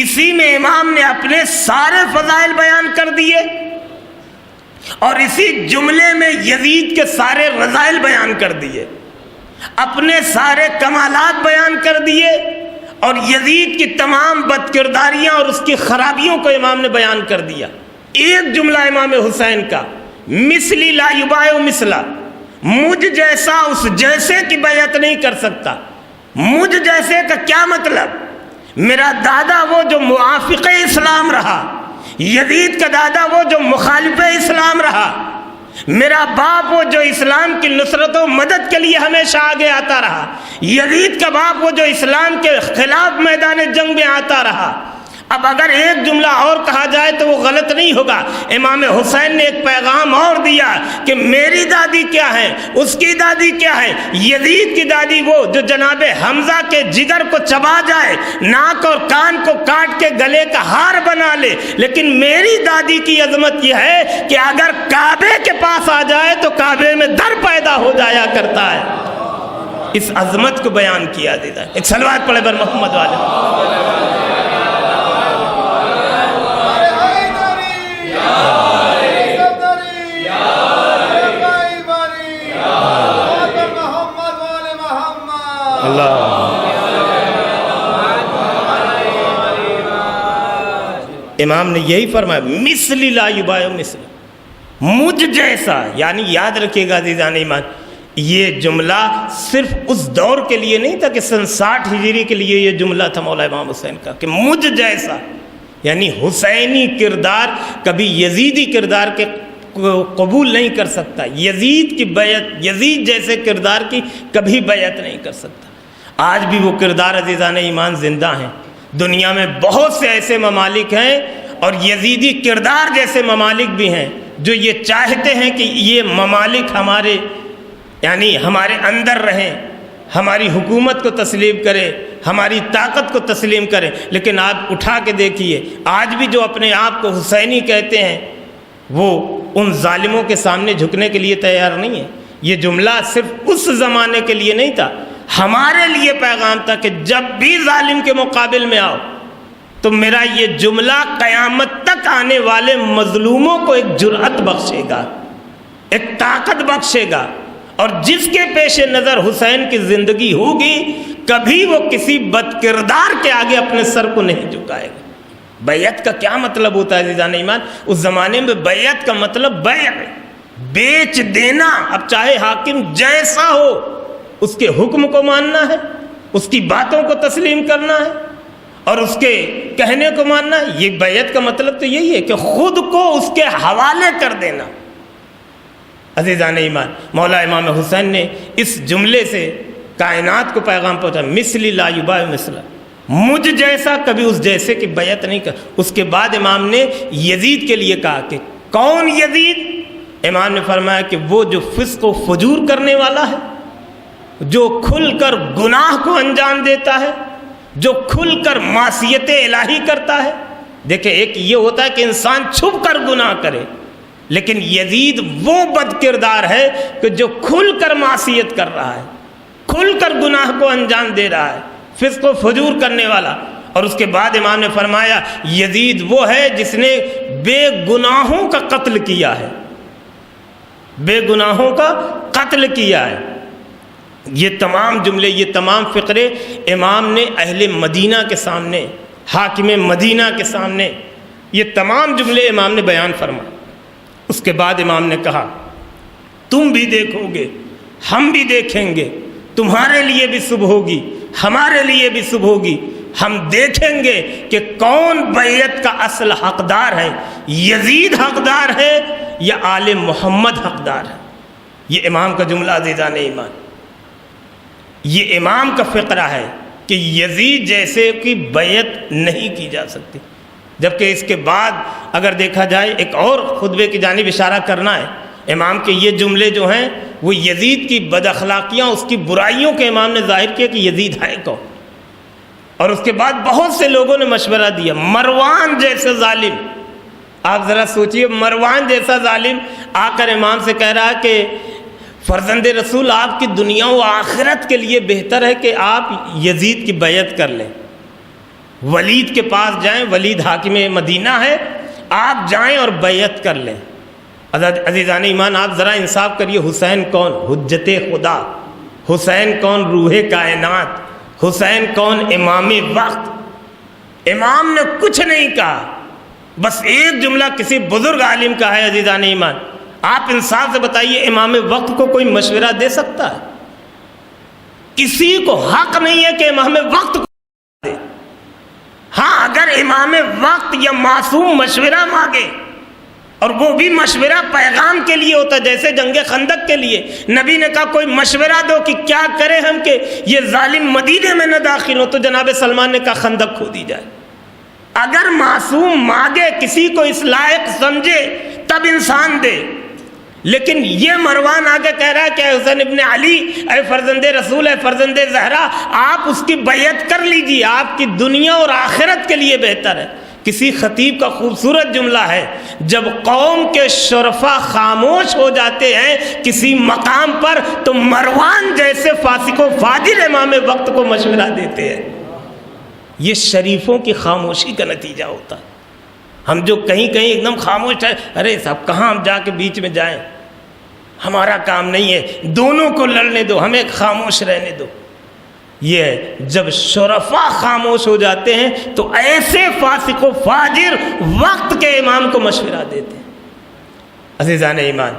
اسی میں امام نے اپنے سارے فضائل بیان کر دیے اور اسی جملے میں یزید کے سارے رذائل بیان کر دیے، اپنے سارے کمالات بیان کر دیے، اور یزید کی تمام بد کرداریاں اور اس کی خرابیوں کو امام نے بیان کر دیا۔ ایک جملہ امام حسین کا، مثلی لا یبایع مثلا، مجھ جیسا اس جیسے کی بیعت نہیں کر سکتا۔ مجھ جیسے کا کیا مطلب؟ میرا دادا وہ جو موافق اسلام رہا، یزید کا دادا وہ جو مخالف اسلام رہا، میرا باپ وہ جو اسلام کی نصرت و مدد کے لیے ہمیشہ آگے آتا رہا، یزید کا باپ وہ جو اسلام کے خلاف میدان جنگ میں آتا رہا۔ اب اگر ایک جملہ اور کہا جائے تو وہ غلط نہیں ہوگا۔ امام حسین نے ایک پیغام اور دیا کہ میری دادی کیا ہے، اس کی دادی کیا ہے۔ یزید کی دادی وہ جو جناب حمزہ کے جگر کو چبا جائے، ناک اور کان کو کاٹ کے گلے کا ہار بنا لے، لیکن میری دادی کی عظمت یہ ہے کہ اگر کعبے کے پاس آ جائے تو کعبے میں در پیدا ہو جایا کرتا ہے۔ اس عظمت کو بیان کیا دیتا ہے۔ ایک صلوات پڑھے بر محمد والے۔ امام نے یہی فرمایا، مثلی لا یبایع مثلا، مجھ جیسا، یعنی یاد رکھیے گا عزیزان ایمان، یہ جملہ صرف اس دور کے لیے نہیں تھا کہ سن 60 ہجری کے لیے یہ جملہ تھا مولا امام حسین کا کہ مجھ جیسا، یعنی حسینی کردار کبھی یزیدی کردار کے قبول نہیں کر سکتا، یزید کی بیعت، یزید جیسے کردار کی کبھی بیعت نہیں کر سکتا۔ آج بھی وہ کردار عزیزان ایمان زندہ ہیں۔ دنیا میں بہت سے ایسے ممالک ہیں اور یزیدی کردار جیسے ممالک بھی ہیں جو یہ چاہتے ہیں کہ یہ ممالک ہمارے یعنی ہمارے اندر رہیں، ہماری حکومت کو تسلیم کرے، ہماری طاقت کو تسلیم کرے، لیکن آپ اٹھا کے دیکھیے آج بھی جو اپنے آپ کو حسینی کہتے ہیں وہ ان ظالموں کے سامنے جھکنے کے لیے تیار نہیں ہے۔ یہ جملہ صرف اس زمانے کے لیے نہیں تھا، ہمارے لیے پیغام تھا کہ جب بھی ظالم کے مقابل میں آؤ تو میرا یہ جملہ قیامت تک آنے والے مظلوموں کو ایک جرأت بخشے گا، ایک طاقت بخشے گا، اور جس کے پیش نظر حسین کی زندگی ہوگی کبھی وہ کسی بد کردار کے آگے اپنے سر کو نہیں جھکائے گا۔ بیعت کا کیا مطلب ہوتا ہے عزیزان ایمان؟ اس زمانے میں بیعت کا مطلب بیع، بیچ دینا۔ اب چاہے حاکم جیسا ہو اس کے حکم کو ماننا ہے، اس کی باتوں کو تسلیم کرنا ہے اور اس کے کہنے کو ماننا ہے۔ یہ بیعت کا مطلب تو یہی ہے کہ خود کو اس کے حوالے کر دینا۔ عزیزان ایمان، مولا امام حسین نے اس جملے سے کائنات کو پیغام پہنچا، مثلی لا یبایع مثلا، مجھ جیسا کبھی اس جیسے کی بیعت نہیں کر۔ اس کے بعد امام نے یزید کے لیے کہا کہ کون یزید؟ امام نے فرمایا کہ وہ جو فسق و فجور کرنے والا ہے، جو کھل کر گناہ کو انجام دیتا ہے، جو کھل کر معصیت الہی کرتا ہے۔ دیکھیں، ایک یہ ہوتا ہے کہ انسان چھپ کر گناہ کرے، لیکن یزید وہ بد کردار ہے کہ جو کھل کر معصیت کر رہا ہے، کھل کر گناہ کو انجام دے رہا ہے، فسق و فجور کرنے والا۔ اور اس کے بعد امام نے فرمایا یزید وہ ہے جس نے بے گناہوں کا قتل کیا ہے، بے گناہوں کا قتل کیا ہے۔ یہ تمام جملے، یہ تمام فقرے امام نے اہل مدینہ کے سامنے، حاکم مدینہ کے سامنے یہ تمام جملے امام نے بیان فرمائے۔ اس کے بعد امام نے کہا تم بھی دیکھو گے، ہم بھی دیکھیں گے، تمہارے لیے بھی صبح ہوگی، ہمارے لیے بھی صبح ہوگی۔ ہم دیکھیں گے کہ کون بیعت کا اصل حقدار ہے، یزید حقدار ہے یا آل محمد حقدار ہے۔ یہ امام کا جملہ عزیزان ایمان، یہ امام کا فقرہ ہے کہ یزید جیسے کی بیعت نہیں کی جا سکتی۔ جبکہ اس کے بعد اگر دیکھا جائے ایک اور خطبے کی جانب اشارہ کرنا ہے، امام کے یہ جملے جو ہیں وہ یزید کی بد اخلاقیاں، اس کی برائیوں کے امام نے ظاہر کیا کہ یزید ہے کون۔ اور اس کے بعد بہت سے لوگوں نے مشورہ دیا، مروان جیسے ظالم، آپ ذرا سوچئے، مروان جیسا ظالم آ کر امام سے کہہ رہا کہ فرزند رسول آپ کی دنیا و آخرت کے لیے بہتر ہے کہ آپ یزید کی بیعت کر لیں، ولید کے پاس جائیں، ولید حاکم مدینہ ہے، آپ جائیں اور بیعت کر لیں۔ عزیزان ایمان، آپ ذرا انصاف کریے، حسین کون؟ حجت خدا۔ حسین کون؟ روح کائنات۔ حسین کون؟ امام وقت۔ امام نے کچھ نہیں کہا، بس ایک جملہ کسی بزرگ عالم کا ہے۔ عزیزان ایمان، آپ انصاف سے بتائیے، امام وقت کو کوئی مشورہ دے سکتا ہے؟ کسی کو حق نہیں ہے کہ امام وقت کو دے۔ ہاں، اگر امام وقت یا معصوم مشورہ مانگے، اور وہ بھی مشورہ پیغام کے لیے ہوتا ہے، جیسے جنگ خندق کے لیے نبی نے کہا کوئی مشورہ دو کہ کیا کریں ہم کہ یہ ظالم مدینے میں نہ داخل ہو، تو جناب سلمان نے کہا خندق کھودی جائے۔ اگر معصوم مانگے، کسی کو اس لائق سمجھے تب انسان دے، لیکن یہ مروان آگے کہہ رہا ہے کہ اے حسین ابن علی، اے فرزند رسول، اے فرزند زہرا، آپ اس کی بیعت کر لیجیے، آپ کی دنیا اور آخرت کے لیے بہتر ہے۔ کسی خطیب کا خوبصورت جملہ ہے، جب قوم کے شرفا خاموش ہو جاتے ہیں کسی مقام پر تو مروان جیسے فاسق و فاجر امام وقت کو مشورہ دیتے ہیں۔ یہ شریفوں کی خاموشی کا نتیجہ ہوتا ہے۔ ہم جو کہیں کہیں ایک دم خاموش ہے، ارے صاحب کہاں ہم جا کے بیچ میں جائیں، ہمارا کام نہیں ہے، دونوں کو لڑنے دو، ہمیں خاموش رہنے دو۔ یہ ہے جب شرفا خاموش ہو جاتے ہیں تو ایسے فاسق و فاجر وقت کے امام کو مشورہ دیتے ہیں۔ عزیزان ایمان،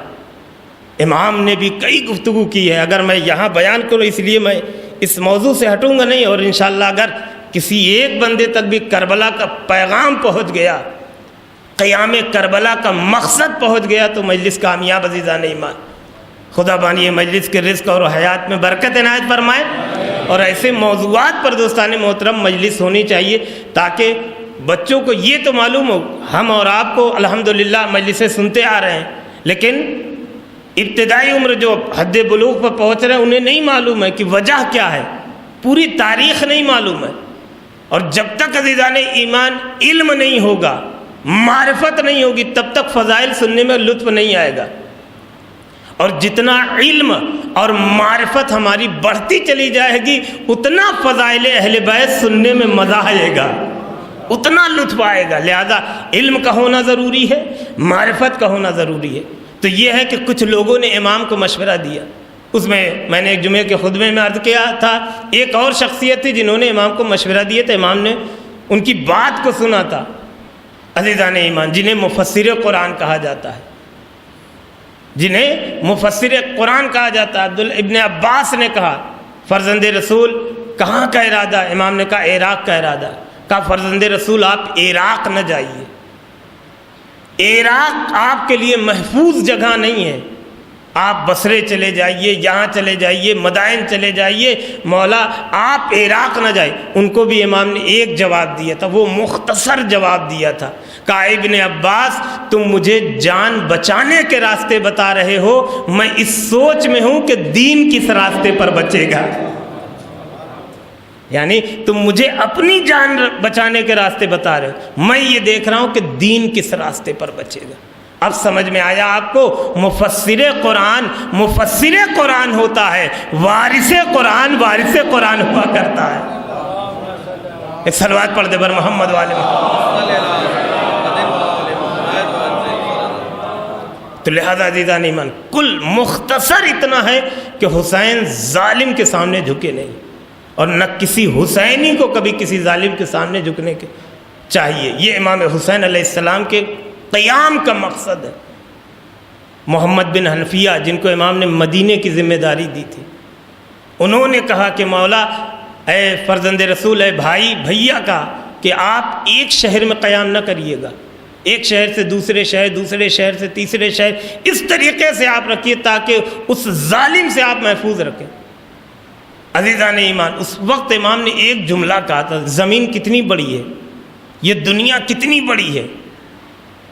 امام نے بھی کئی گفتگو کی ہے، اگر میں یہاں بیان کروں اس لیے میں اس موضوع سے ہٹوں گا نہیں، اور انشاءاللہ اگر کسی ایک بندے تک بھی کربلا کا پیغام پہنچ گیا، قیام کربلا کا مقصد پہنچ گیا تو مجلس کامیاب۔ عزیزان ایمان، خدا بانی مجلس کے رزق اور حیات میں برکت عنایت فرمائے، اور ایسے موضوعات پر دوستان محترم مجلس ہونی چاہیے تاکہ بچوں کو یہ تو معلوم ہو، ہم اور آپ کو الحمدللہ مجلسیں سنتے آ رہے ہیں، لیکن ابتدائی عمر جو حد بلوغ پر پہنچ رہے ہیں انہیں نہیں معلوم ہے کہ وجہ کیا ہے، پوری تاریخ نہیں معلوم ہے۔ اور جب تک عزیزان ایمان علم نہیں ہوگا، معرفت نہیں ہوگی، تب تک فضائل سننے میں لطف نہیں آئے گا۔ اور جتنا علم اور معرفت ہماری بڑھتی چلی جائے گی، اتنا فضائل اہل بیت سننے میں مزہ آئے گا، اتنا لطف آئے گا۔ لہذا علم کا ہونا ضروری ہے، معرفت کا ہونا ضروری ہے۔ تو یہ ہے کہ کچھ لوگوں نے امام کو مشورہ دیا، اس میں نے ایک جمعے کے خطبے میں عرض کیا تھا، ایک اور شخصیت تھی جنہوں نے امام کو مشورہ دیا تھا، امام نے ان کی بات کو سنا تھا، عزیزان ایمان، جنہیں مفسر قرآن کہا جاتا ہے، جنہیں مفسر قرآن کہا جاتا ہے۔ عبداللہ ابن عباس نے کہا فرزند رسول کہاں کا ارادہ؟ امام نے کہا عراق کا ارادہ۔ کہا فرزند رسول آپ عراق نہ جائیے، عراق آپ کے لیے محفوظ جگہ نہیں ہے، آپ بصرے چلے جائیے، یہاں چلے جائیے، مدائن چلے جائیے، مولا آپ عراق نہ جائیں۔ ان کو بھی امام نے ایک جواب دیا تھا، وہ مختصر جواب دیا تھا، کہا ابن عباس تم مجھے جان بچانے کے راستے بتا رہے ہو، میں اس سوچ میں ہوں کہ دین کس راستے پر بچے گا، یعنی تم مجھے اپنی جان بچانے کے راستے بتا رہے ہو، میں یہ دیکھ رہا ہوں کہ دین کس راستے پر بچے گا۔ اب سمجھ میں آیا آپ کو؟ مفسر قرآن ہوتا ہے، وارث قرآن ہوا کرتا ہے۔ ایک صلوات پڑھ دے بر محمد والے تو لہذا عزیزان ایمان کل مختصر اتنا ہے کہ حسین ظالم کے سامنے جھکے نہیں، اور نہ کسی حسینی کو کبھی کسی ظالم کے سامنے جھکنے کے چاہیے۔ یہ امام حسین علیہ السلام کے قیام کا مقصد ہے۔ محمد بن حنفیہ جن کو امام نے مدینے کی ذمہ داری دی تھی، انہوں نے کہا کہ مولا اے فرزند رسول، اے بھائی بھیا کا، کہ آپ ایک شہر میں قیام نہ کریے گا، ایک شہر سے دوسرے شہر، دوسرے شہر سے تیسرے شہر، اس طریقے سے آپ رکھیے تاکہ اس ظالم سے آپ محفوظ رکھیں۔ عزیزان ایمان اس وقت امام نے ایک جملہ کہا تھا، زمین کتنی بڑی ہے، یہ دنیا کتنی بڑی ہے۔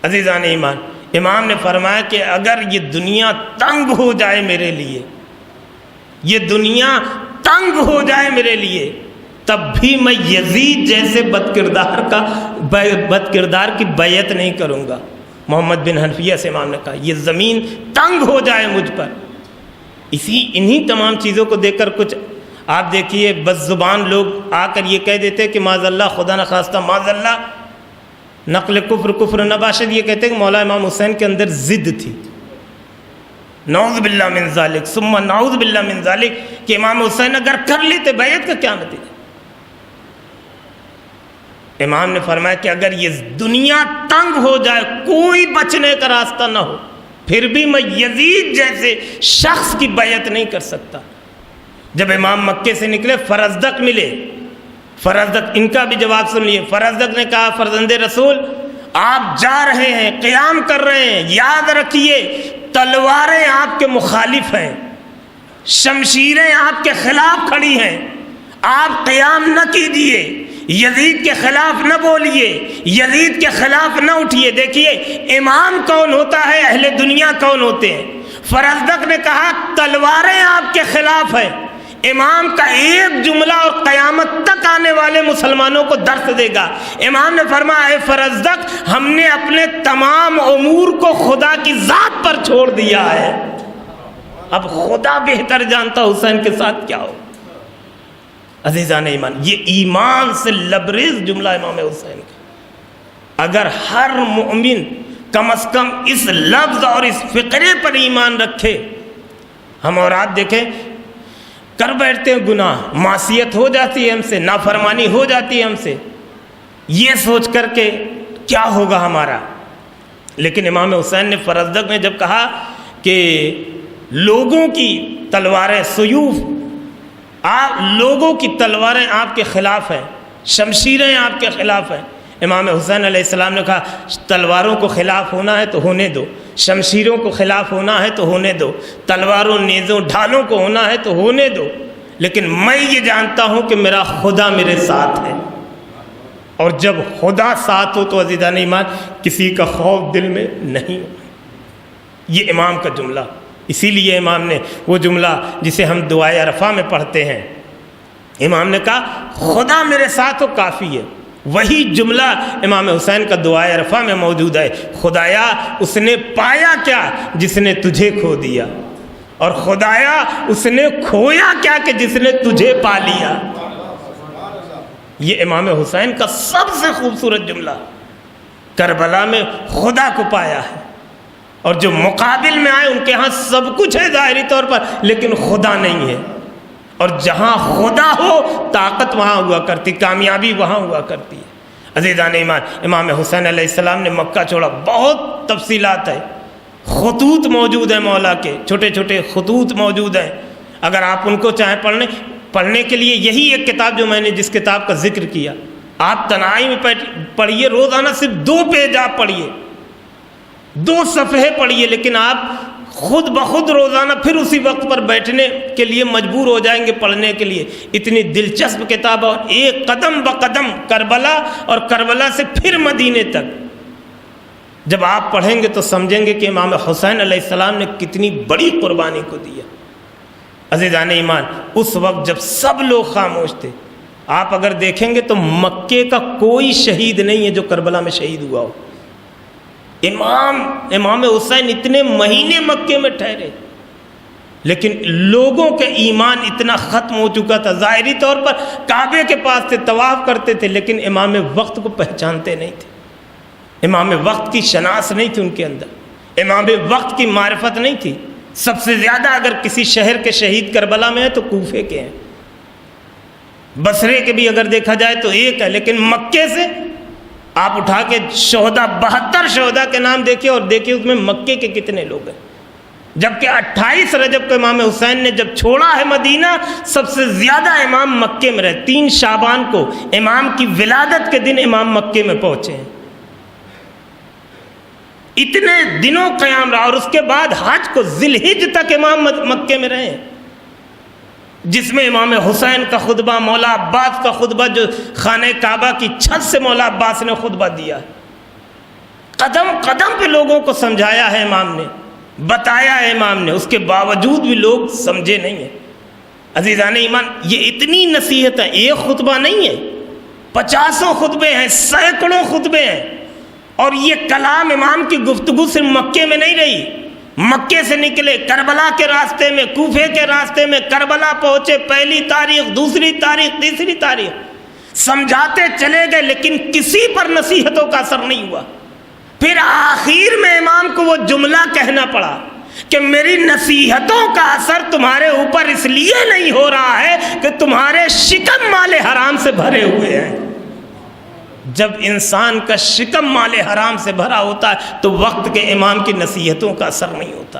عزیزان ایمان امام نے فرمایا کہ اگر یہ دنیا تنگ ہو جائے میرے لیے، یہ دنیا تنگ ہو جائے میرے لیے، تب بھی میں یزید جیسے بد کردار کی بیعت نہیں کروں گا۔ محمد بن حنفیہ سے امام نے کہا یہ زمین تنگ ہو جائے مجھ پر، انہی تمام چیزوں کو دیکھ کر کچھ آپ دیکھیے بد زبان لوگ آ کر یہ کہہ دیتے کہ معاذ اللہ، خدا نخواستہ معاذ اللہ، نقل کفر نباشد، یہ کہتے ہیں کہ مولا امام حسین کے اندر ضد تھی، نعوذ باللہ من ذالک ثم نعوذ باللہ من ذالک، کہ امام حسین اگر کر لیتے بیعت کا کیا نتیجہ؟ امام نے فرمایا کہ اگر یہ دنیا تنگ ہو جائے، کوئی بچنے کا راستہ نہ ہو، پھر بھی میں یزید جیسے شخص کی بیعت نہیں کر سکتا۔ جب امام مکے سے نکلے فرزدق ملے، فرزدق ان کا بھی جواب سن لیے۔ فرزدق نے کہا فرزند رسول آپ جا رہے ہیں، قیام کر رہے ہیں، یاد رکھیے تلواریں آپ کے مخالف ہیں، شمشیریں آپ کے خلاف کھڑی ہیں، آپ قیام نہ کیجیے، یزید کے خلاف نہ بولیے، یزید کے خلاف نہ اٹھیے۔ دیکھیے امام کون ہوتا ہے، اہل دنیا کون ہوتے ہیں۔ فرزدق نے کہا تلواریں آپ کے خلاف ہیں، امام کا ایک جملہ اور قیامت تک آنے والے مسلمانوں کو درس دے گا۔ امام نے فرمایا اے فرزدق ہم نے اپنے تمام امور کو خدا کی ذات پر چھوڑ دیا ہے، اب خدا بہتر جانتا حسین کے ساتھ کیا ہو۔ عزیزان ایمان یہ ایمان سے لبریز جملہ امام حسین کا، اگر ہر مومن کم از کم اس لفظ اور اس فقرے پر ایمان رکھے۔ ہم اور آپ دیکھیں کر بیٹھتے ہیں گناہ، معصیت ہو جاتی ہے ہم سے، نافرمانی ہو جاتی ہے ہم سے، یہ سوچ کر کے کیا ہوگا ہمارا۔ لیکن امام حسین نے فرزدق نے جب کہا کہ لوگوں کی تلواریں سیوف، لوگوں کی تلواریں آپ کے خلاف ہیں، شمشیریں آپ کے خلاف ہیں، امام حسین علیہ السلام نے کہا تلواروں کو خلاف ہونا ہے تو ہونے دو، شمشیروں کو خلاف ہونا ہے تو ہونے دو، تلواروں نیزوں ڈھالوں کو ہونا ہے تو ہونے دو، لیکن میں یہ جانتا ہوں کہ میرا خدا میرے ساتھ ہے، اور جب خدا ساتھ ہو تو عزیزان ایمان کسی کا خوف دل میں نہیں ہو۔ یہ امام کا جملہ، اسی لیے امام نے وہ جملہ جسے ہم دعائے عرفہ میں پڑھتے ہیں، امام نے کہا خدا میرے ساتھ ہو کافی ہے۔ وہی جملہ امام حسین کا دعائے عرفہ میں موجود ہے، خدایا اس نے پایا کیا جس نے تجھے کھو دیا، اور خدایا اس نے کھویا کیا کہ جس نے تجھے پا لیا۔ یہ امام حسین کا سب سے خوبصورت جملہ، کربلا میں خدا کو پایا ہے، اور جو مقابل میں آئے ان کے ہاں سب کچھ ہے ظاہری طور پر، لیکن خدا نہیں ہے۔ اور جہاں خدا ہو طاقت وہاں ہوا کرتی، کامیابی وہاں ہوا کرتی ہے۔ عزیزان ایمان، امام حسین علیہ السلام نے مکہ چھوڑا، بہت تفصیلات ہے، خطوط موجود ہیں مولا کے، چھوٹے چھوٹے خطوط موجود ہیں، اگر آپ ان کو چاہیں پڑھنے کے لیے یہی ایک کتاب جو میں نے جس کتاب کا ذکر کیا، آپ تنہائی میں پڑھیے، روزانہ صرف 2 پیج آپ پڑھیے، 2 صفحے پڑھیے، لیکن آپ خود بخود روزانہ پھر اسی وقت پر بیٹھنے کے لیے مجبور ہو جائیں گے پڑھنے کے لیے۔ اتنی دلچسپ کتاب، اور ایک قدم بقدم کربلا، اور کربلا سے پھر مدینے تک جب آپ پڑھیں گے تو سمجھیں گے کہ امام حسین علیہ السلام نے کتنی بڑی قربانی کو دیا۔ عزیزان ایمان، اس وقت جب سب لوگ خاموش تھے، آپ اگر دیکھیں گے تو مکے کا کوئی شہید نہیں ہے جو کربلا میں شہید ہوا ہو۔ امام حسین اتنے مہینے مکے میں ٹھہرے، لیکن لوگوں کے ایمان اتنا ختم ہو چکا تھا، ظاہری طور پر کعبے کے پاس تھے، طواف کرتے تھے، لیکن امام وقت کو پہچانتے نہیں تھے، امام وقت کی شناس نہیں تھی ان کے اندر، امام وقت کی معرفت نہیں تھی۔ سب سے زیادہ اگر کسی شہر کے شہید کربلا میں ہیں تو کوفے کے ہیں، بصرے کے بھی اگر دیکھا جائے تو ایک ہے، لیکن مکے سے آپ اٹھا کے شہداء 72 شہداء کے نام دیکھیں اور دیکھیں اس میں مکے کے کتنے لوگ ہیں، جبکہ 28 رجب کو امام حسین نے جب چھوڑا ہے مدینہ، سب سے زیادہ امام مکے میں رہے۔ 3 شعبان کو امام کی ولادت کے دن امام مکے میں پہنچے ہیں، اتنے دنوں قیام رہا، اور اس کے بعد حج کو ذی الحج تک امام مکے میں رہے، جس میں امام حسین کا خطبہ، مولا عباس کا خطبہ، جو خانہ کعبہ کی چھت سے مولا عباس نے خطبہ دیا، قدم قدم پہ لوگوں کو سمجھایا ہے امام نے، بتایا ہے امام نے، اس کے باوجود بھی لوگ سمجھے نہیں ہیں۔ عزیزان ایمان، یہ اتنی نصیحت ہے، ایک خطبہ نہیں ہے، 50 خطبے ہیں، سینکڑوں خطبے ہیں، اور یہ کلام امام کی گفتگو صرف مکے میں نہیں رہی، مکے سے نکلے کربلا کے راستے میں، کوفے کے راستے میں، کربلا پہنچے، پہلی تاریخ، دوسری تاریخ، تیسری تاریخ سمجھاتے چلے گئے، لیکن کسی پر نصیحتوں کا اثر نہیں ہوا۔ پھر آخر میں امام کو وہ جملہ کہنا پڑا کہ میری نصیحتوں کا اثر تمہارے اوپر اس لیے نہیں ہو رہا ہے کہ تمہارے شکم مال حرام سے بھرے ہوئے ہیں۔ جب انسان کا شکم مال حرام سے بھرا ہوتا ہے تو وقت کے امام کی نصیحتوں کا اثر نہیں ہوتا،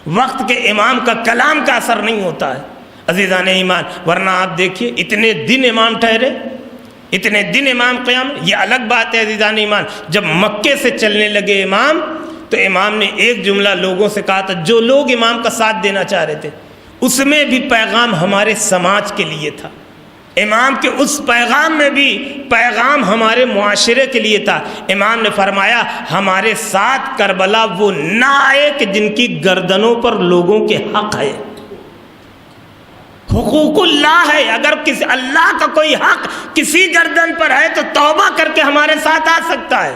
وقت کے امام کا کلام کا اثر نہیں ہوتا ہے۔ عزیزان ایمان، ورنہ آپ دیکھیے اتنے دن امام ٹھہرے، اتنے دن امام قیام، یہ الگ بات ہے عزیزان ایمان۔ جب مکے سے چلنے لگے امام تو امام نے ایک جملہ لوگوں سے کہا تھا، جو لوگ امام کا ساتھ دینا چاہ رہے تھے، اس میں بھی پیغام ہمارے سماج کے لیے تھا، امام کے اس پیغام میں بھی پیغام ہمارے معاشرے کے لیے تھا۔ امام نے فرمایا، ہمارے ساتھ کربلا وہ نہ آئے کہ جن کی گردنوں پر لوگوں کے حق ہے، حقوق اللہ ہے، اگر کسی اللہ کا کوئی حق کسی گردن پر ہے تو توبہ کر کے ہمارے ساتھ آ سکتا ہے،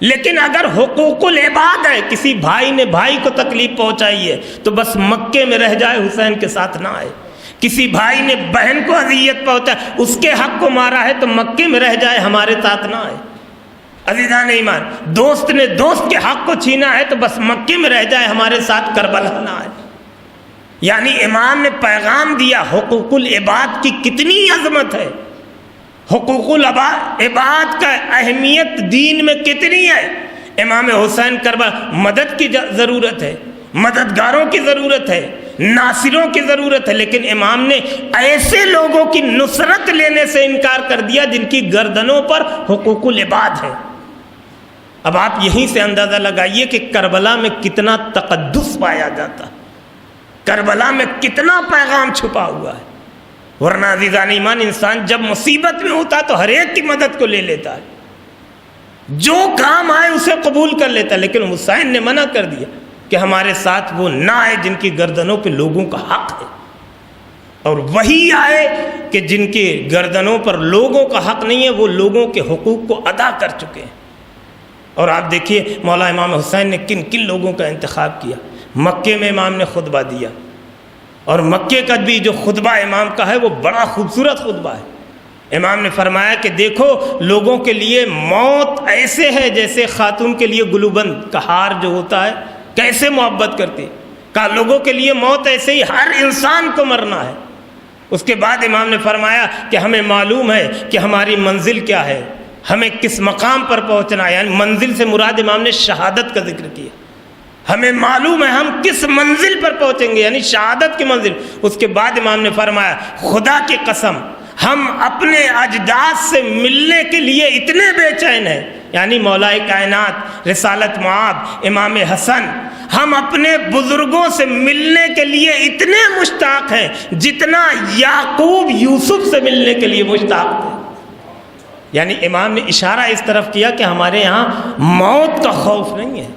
لیکن اگر حقوق العباد ہے، کسی بھائی نے بھائی کو تکلیف پہنچائی ہے تو بس مکے میں رہ جائے، حسین کے ساتھ نہ آئے۔ کسی بھائی نے بہن کو اذیت پہنچائی، اس کے حق کو مارا ہے تو مکے میں رہ جائے، ہمارے ساتھ نہ آئے۔ عزیزان ایمان، دوست نے دوست کے حق کو چھینا ہے تو بس مکے میں رہ جائے، ہمارے ساتھ کربلا نہ آئے۔ یعنی امام نے پیغام دیا، حقوق العباد کی کتنی عظمت ہے، حقوق العباد کا اہمیت دین میں کتنی ہے۔ امام حسین کربلا، مدد کی ضرورت ہے، مددگاروں کی ضرورت ہے، ناصروں کی ضرورت ہے، لیکن امام نے ایسے لوگوں کی نصرت لینے سے انکار کر دیا جن کی گردنوں پر حقوق العباد ہے۔ اب آپ یہیں سے اندازہ لگائیے کہ کربلا میں کتنا تقدس پایا جاتا، کربلا میں کتنا پیغام چھپا ہوا ہے۔ ورنہ عزیزان ایمان، انسان جب مصیبت میں ہوتا ہے تو ہر ایک کی مدد کو لے لیتا ہے، جو کام آئے اسے قبول کر لیتا ہے، لیکن حسین نے منع کر دیا کہ ہمارے ساتھ وہ نہ آئے جن کی گردنوں پہ لوگوں کا حق ہے، اور وہی آئے کہ جن کی گردنوں پر لوگوں کا حق نہیں ہے، وہ لوگوں کے حقوق کو ادا کر چکے ہیں۔ اور آپ دیکھیے مولا امام حسین نے کن کن لوگوں کا انتخاب کیا۔ مکے میں امام نے خطبہ دیا، اور مکے کا بھی جو خطبہ امام کا ہے وہ بڑا خوبصورت خطبہ ہے۔ امام نے فرمایا کہ دیکھو، لوگوں کے لیے موت ایسے ہے جیسے خاتون کے لیے گلوبند کا ہار جو ہوتا ہے، کیسے محبت کرتے. کہا لوگوں کے لیے موت ایسے ہی ہر انسان کو مرنا ہے. اس کے بعد امام نے فرمایا کہ ہمیں معلوم ہے کہ ہماری منزل کیا ہے, ہمیں کس مقام پر پہنچنا ہے. یعنی منزل سے مراد امام نے شہادت کا ذکر کیا. ہمیں معلوم ہے ہم کس منزل پر پہنچیں گے, یعنی شہادت کی منزل. اس کے بعد امام نے فرمایا خدا کی قسم ہم اپنے اجداد سے ملنے کے لیے اتنے بے چین ہیں, یعنی مولا کائنات رسالت مآب امام حسن, ہم اپنے بزرگوں سے ملنے کے لیے اتنے مشتاق ہیں جتنا یعقوب یوسف سے ملنے کے لیے مشتاق تھے. یعنی امام نے اشارہ اس طرف کیا کہ ہمارے یہاں موت کا خوف نہیں ہے.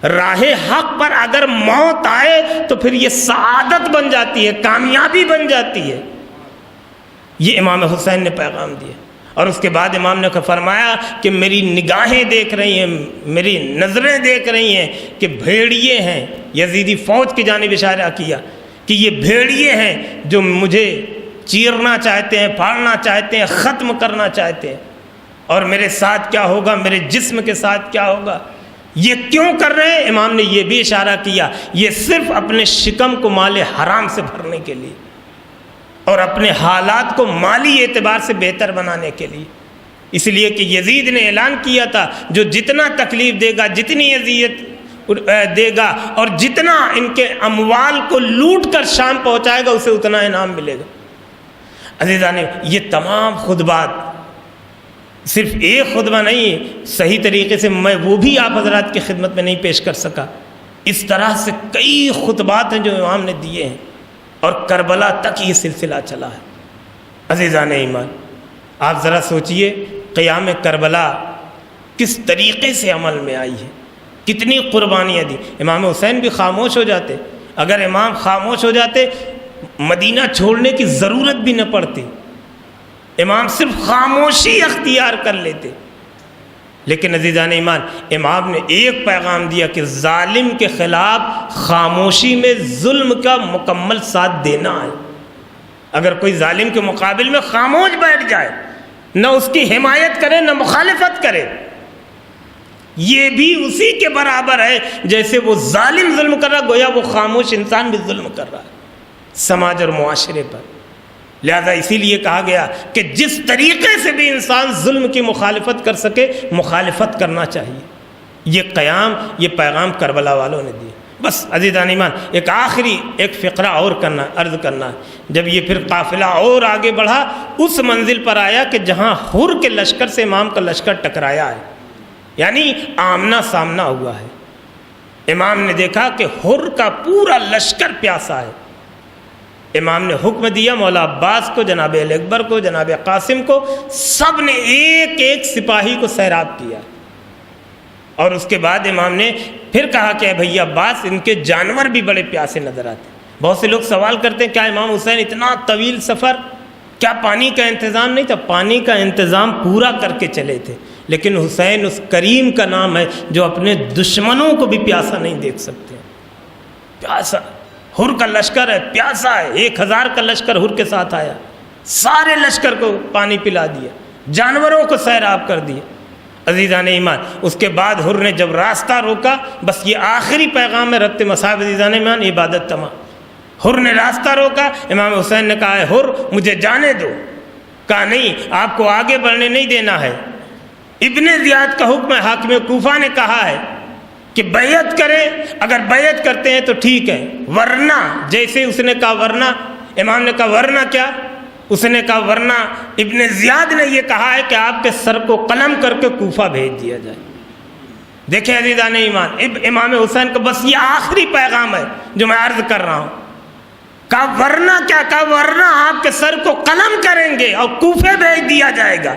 راہ حق پر اگر موت آئے تو پھر یہ سعادت بن جاتی ہے, کامیابی بن جاتی ہے. یہ امام حسین نے پیغام دیا. اور اس کے بعد امام نے فرمایا کہ میری نگاہیں دیکھ رہی ہیں, میری نظریں دیکھ رہی ہیں کہ بھیڑیے ہیں. یزیدی فوج کی جانب اشارہ کیا کہ یہ بھیڑیے ہیں جو مجھے چیرنا چاہتے ہیں, پھاڑنا چاہتے ہیں, ختم کرنا چاہتے ہیں. اور میرے ساتھ کیا ہوگا, میرے جسم کے ساتھ کیا ہوگا, یہ کیوں کر رہے ہیں؟ امام نے یہ بھی اشارہ کیا یہ صرف اپنے شکم کو مال حرام سے بھرنے کے لیے اور اپنے حالات کو مالی اعتبار سے بہتر بنانے کے لیے. اس لیے کہ یزید نے اعلان کیا تھا جو جتنا تکلیف دے گا, جتنی اذیت دے گا اور جتنا ان کے اموال کو لوٹ کر شام پہنچائے گا اسے اتنا انعام ملے گا. عزیزان یہ تمام خطبات صرف ایک خطبہ نہیں, صحیح طریقے سے میں وہ بھی آپ حضرات کی خدمت میں نہیں پیش کر سکا. اس طرح سے کئی خطبات ہیں جو امام نے دیے ہیں اور کربلا تک یہ سلسلہ چلا ہے. عزیزان ایمان آپ ذرا سوچئے قیام کربلا کس طریقے سے عمل میں آئی ہے, کتنی قربانیاں دی. امام حسین بھی خاموش ہو جاتے, اگر امام خاموش ہو جاتے مدینہ چھوڑنے کی ضرورت بھی نہ پڑتی, امام صرف خاموشی اختیار کر لیتے. لیکن عزیزان ایمان امام نے ایک پیغام دیا کہ ظالم کے خلاف خاموشی میں ظلم کا مکمل ساتھ دینا ہے. اگر کوئی ظالم کے مقابل میں خاموش بیٹھ جائے, نہ اس کی حمایت کرے نہ مخالفت کرے, یہ بھی اسی کے برابر ہے جیسے وہ ظالم ظلم کر رہا, گویا وہ خاموش انسان بھی ظلم کر رہا ہے سماج اور معاشرے پر. لہذا اسی لیے کہا گیا کہ جس طریقے سے بھی انسان ظلم کی مخالفت کر سکے مخالفت کرنا چاہیے. یہ قیام, یہ پیغام کربلا والوں نے دیا. بس عزیزان ایمان ایک آخری ایک فقرہ اور عرض کرنا ہے. جب یہ پھر قافلہ اور آگے بڑھا اس منزل پر آیا کہ جہاں حر کے لشکر سے امام کا لشکر ٹکرایا ہے, یعنی آمنا سامنا ہوا ہے. امام نے دیکھا کہ حر کا پورا لشکر پیاسا ہے. امام نے حکم دیا مولا عباس کو, جناب علی اکبر کو, جناب قاسم کو, سب نے ایک ایک سپاہی کو سیراب کیا. اور اس کے بعد امام نے پھر کہا کہ بھیا عباس ان کے جانور بھی بڑے پیاسے نظر آتے. بہت سے لوگ سوال کرتے ہیں کیا امام حسین اتنا طویل سفر, کیا پانی کا انتظام نہیں تھا؟ پانی کا انتظام پورا کر کے چلے تھے, لیکن حسین اس کریم کا نام ہے جو اپنے دشمنوں کو بھی پیاسا نہیں دیکھ سکتے. پیاسا حر کا لشکر ہے, پیاسا ہے, 1000 کا لشکر حر کے ساتھ آیا, سارے لشکر کو پانی پلا دیا, جانوروں کو سیراب کر دیا. عزیزان ایمان اس کے بعد حر نے جب راستہ روکا, بس یہ آخری پیغام ہے ربط مصاحب عزیزان ایمان, عبادت تمام. حر نے راستہ روکا, امام حسین نے کہا ہے حر مجھے جانے دو. کہا نہیں, آپ کو آگے بڑھنے نہیں دینا ہے. ابن زیاد کا حکم ہے, حاکم کوفہ نے کہا ہے کہ بیعت کریں, اگر بیعت کرتے ہیں تو ٹھیک ہے, ورنہ جیسے اس نے کہا ورنہ, امام نے کہا ورنہ کیا؟ اس نے کہا ورنہ ابن زیاد نے یہ کہا ہے کہ آپ کے سر کو قلم کر کے کوفہ بھیج دیا جائے. دیکھیں عزیزان ایمان امام حسین کا بس یہ آخری پیغام ہے جو میں عرض کر رہا ہوں. کہا ورنہ کیا؟ کہا ورنہ آپ کے سر کو قلم کریں گے اور کوفے بھیج دیا جائے گا.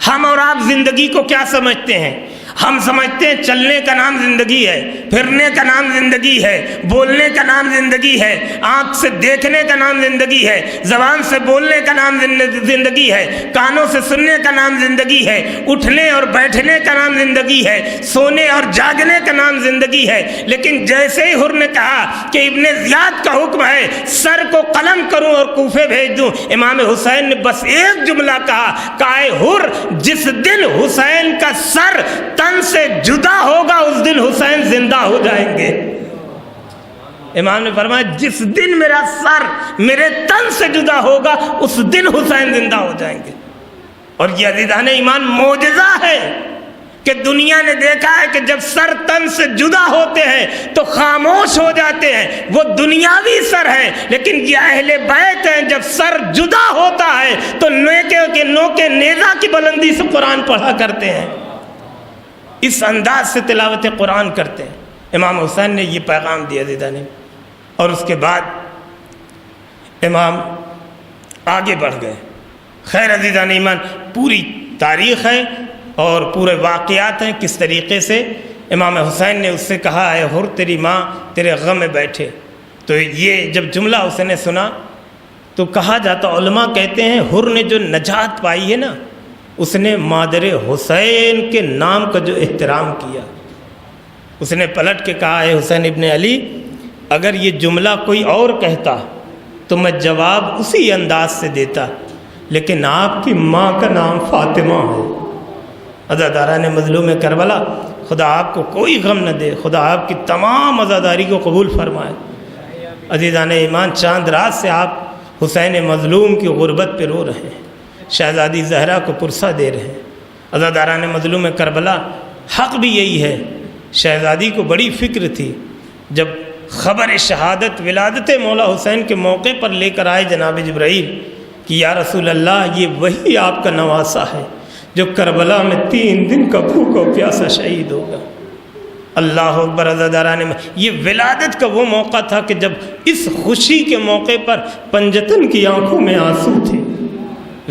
ہم اور آپ زندگی کو کیا سمجھتے ہیں؟ ہم سمجھتے ہیں چلنے کا نام زندگی ہے, پھرنے کا نام زندگی ہے, بولنے کا نام زندگی ہے, آنکھ سے دیکھنے کا نام زندگی ہے, زبان سے بولنے کا نام زندگی ہے, کانوں سے سننے کا نام زندگی ہے, اٹھنے اور بیٹھنے کا نام زندگی ہے, سونے اور جاگنے کا نام زندگی ہے. لیکن جیسے ہی حر نے کہا کہ ابن زیاد کا حکم ہے سر کو قلم کروں اور کوفے بھیج دوں, امام حسین نے بس ایک جملہ کہا, کہا حر جس دن حسین کا سر تن تن سے جدا ہوگا اس دن حسین زندہ ہو جائیں گے۔ امام نے فرمایا جس دن میرا سر میرے تن سے جدا ہوگا اس دن حسین زندہ ہو جائیں گے۔ اور یہ عزیزان ایمان معجزہ ہے کہ دنیا نے دیکھا ہے کہ جب سر تن سے جدا ہوتے ہیں تو خاموش ہو جاتے ہیں، وہ دنیاوی سر ہے، لیکن یہ اہل بیت ہیں جب سر جدا ہوتا ہے تو نوکے نیزہ کی بلندی سے قرآن پڑھا کرتے ہیں، اس انداز سے تلاوت قرآن کرتے ہیں۔ امام حسین نے یہ پیغام دیا عزیزان، اور اس کے بعد امام آگے بڑھ گئے۔ خیر عزیزان ایمان، پوری تاریخ ہے اور پورے واقعات ہیں کس طریقے سے امام حسین نے اس سے کہا اے حر تیری ماں تیرے غم میں بیٹھے۔ تو یہ جب جملہ اس نے سنا تو کہا جاتا، علماء کہتے ہیں حر نے جو نجات پائی ہے نا، اس نے مادر حسین کے نام کا جو احترام کیا، اس نے پلٹ کے کہا اے حسین ابن علی، اگر یہ جملہ کوئی اور کہتا تو میں جواب اسی انداز سے دیتا، لیکن آپ کی ماں کا نام فاطمہ ہے۔ عزاداران مظلوم کربلا، خدا آپ کو کوئی غم نہ دے، خدا آپ کی تمام عزاداری کو قبول فرمائے۔ عزیزان ایمان، چاند رات سے آپ حسین مظلوم کی غربت پہ رو رہے ہیں، شہزادی زہرا کو پرسہ دے رہے ہیں۔ عزاداران مظلوم کربلا، حق بھی یہی ہے، شہزادی کو بڑی فکر تھی۔ جب خبر شہادت ولادت مولا حسین کے موقع پر لے کر آئے جناب جبرائیل کہ یا رسول اللہ، یہ وہی آپ کا نواسا ہے جو کربلا میں 3 دن کا بھوکا و پیاسا شہید ہوگا۔ اللہ اکبر۔ عزاداران، یہ ولادت کا وہ موقع تھا کہ جب اس خوشی کے موقع پر پنجتن کی آنکھوں میں آنسو تھے،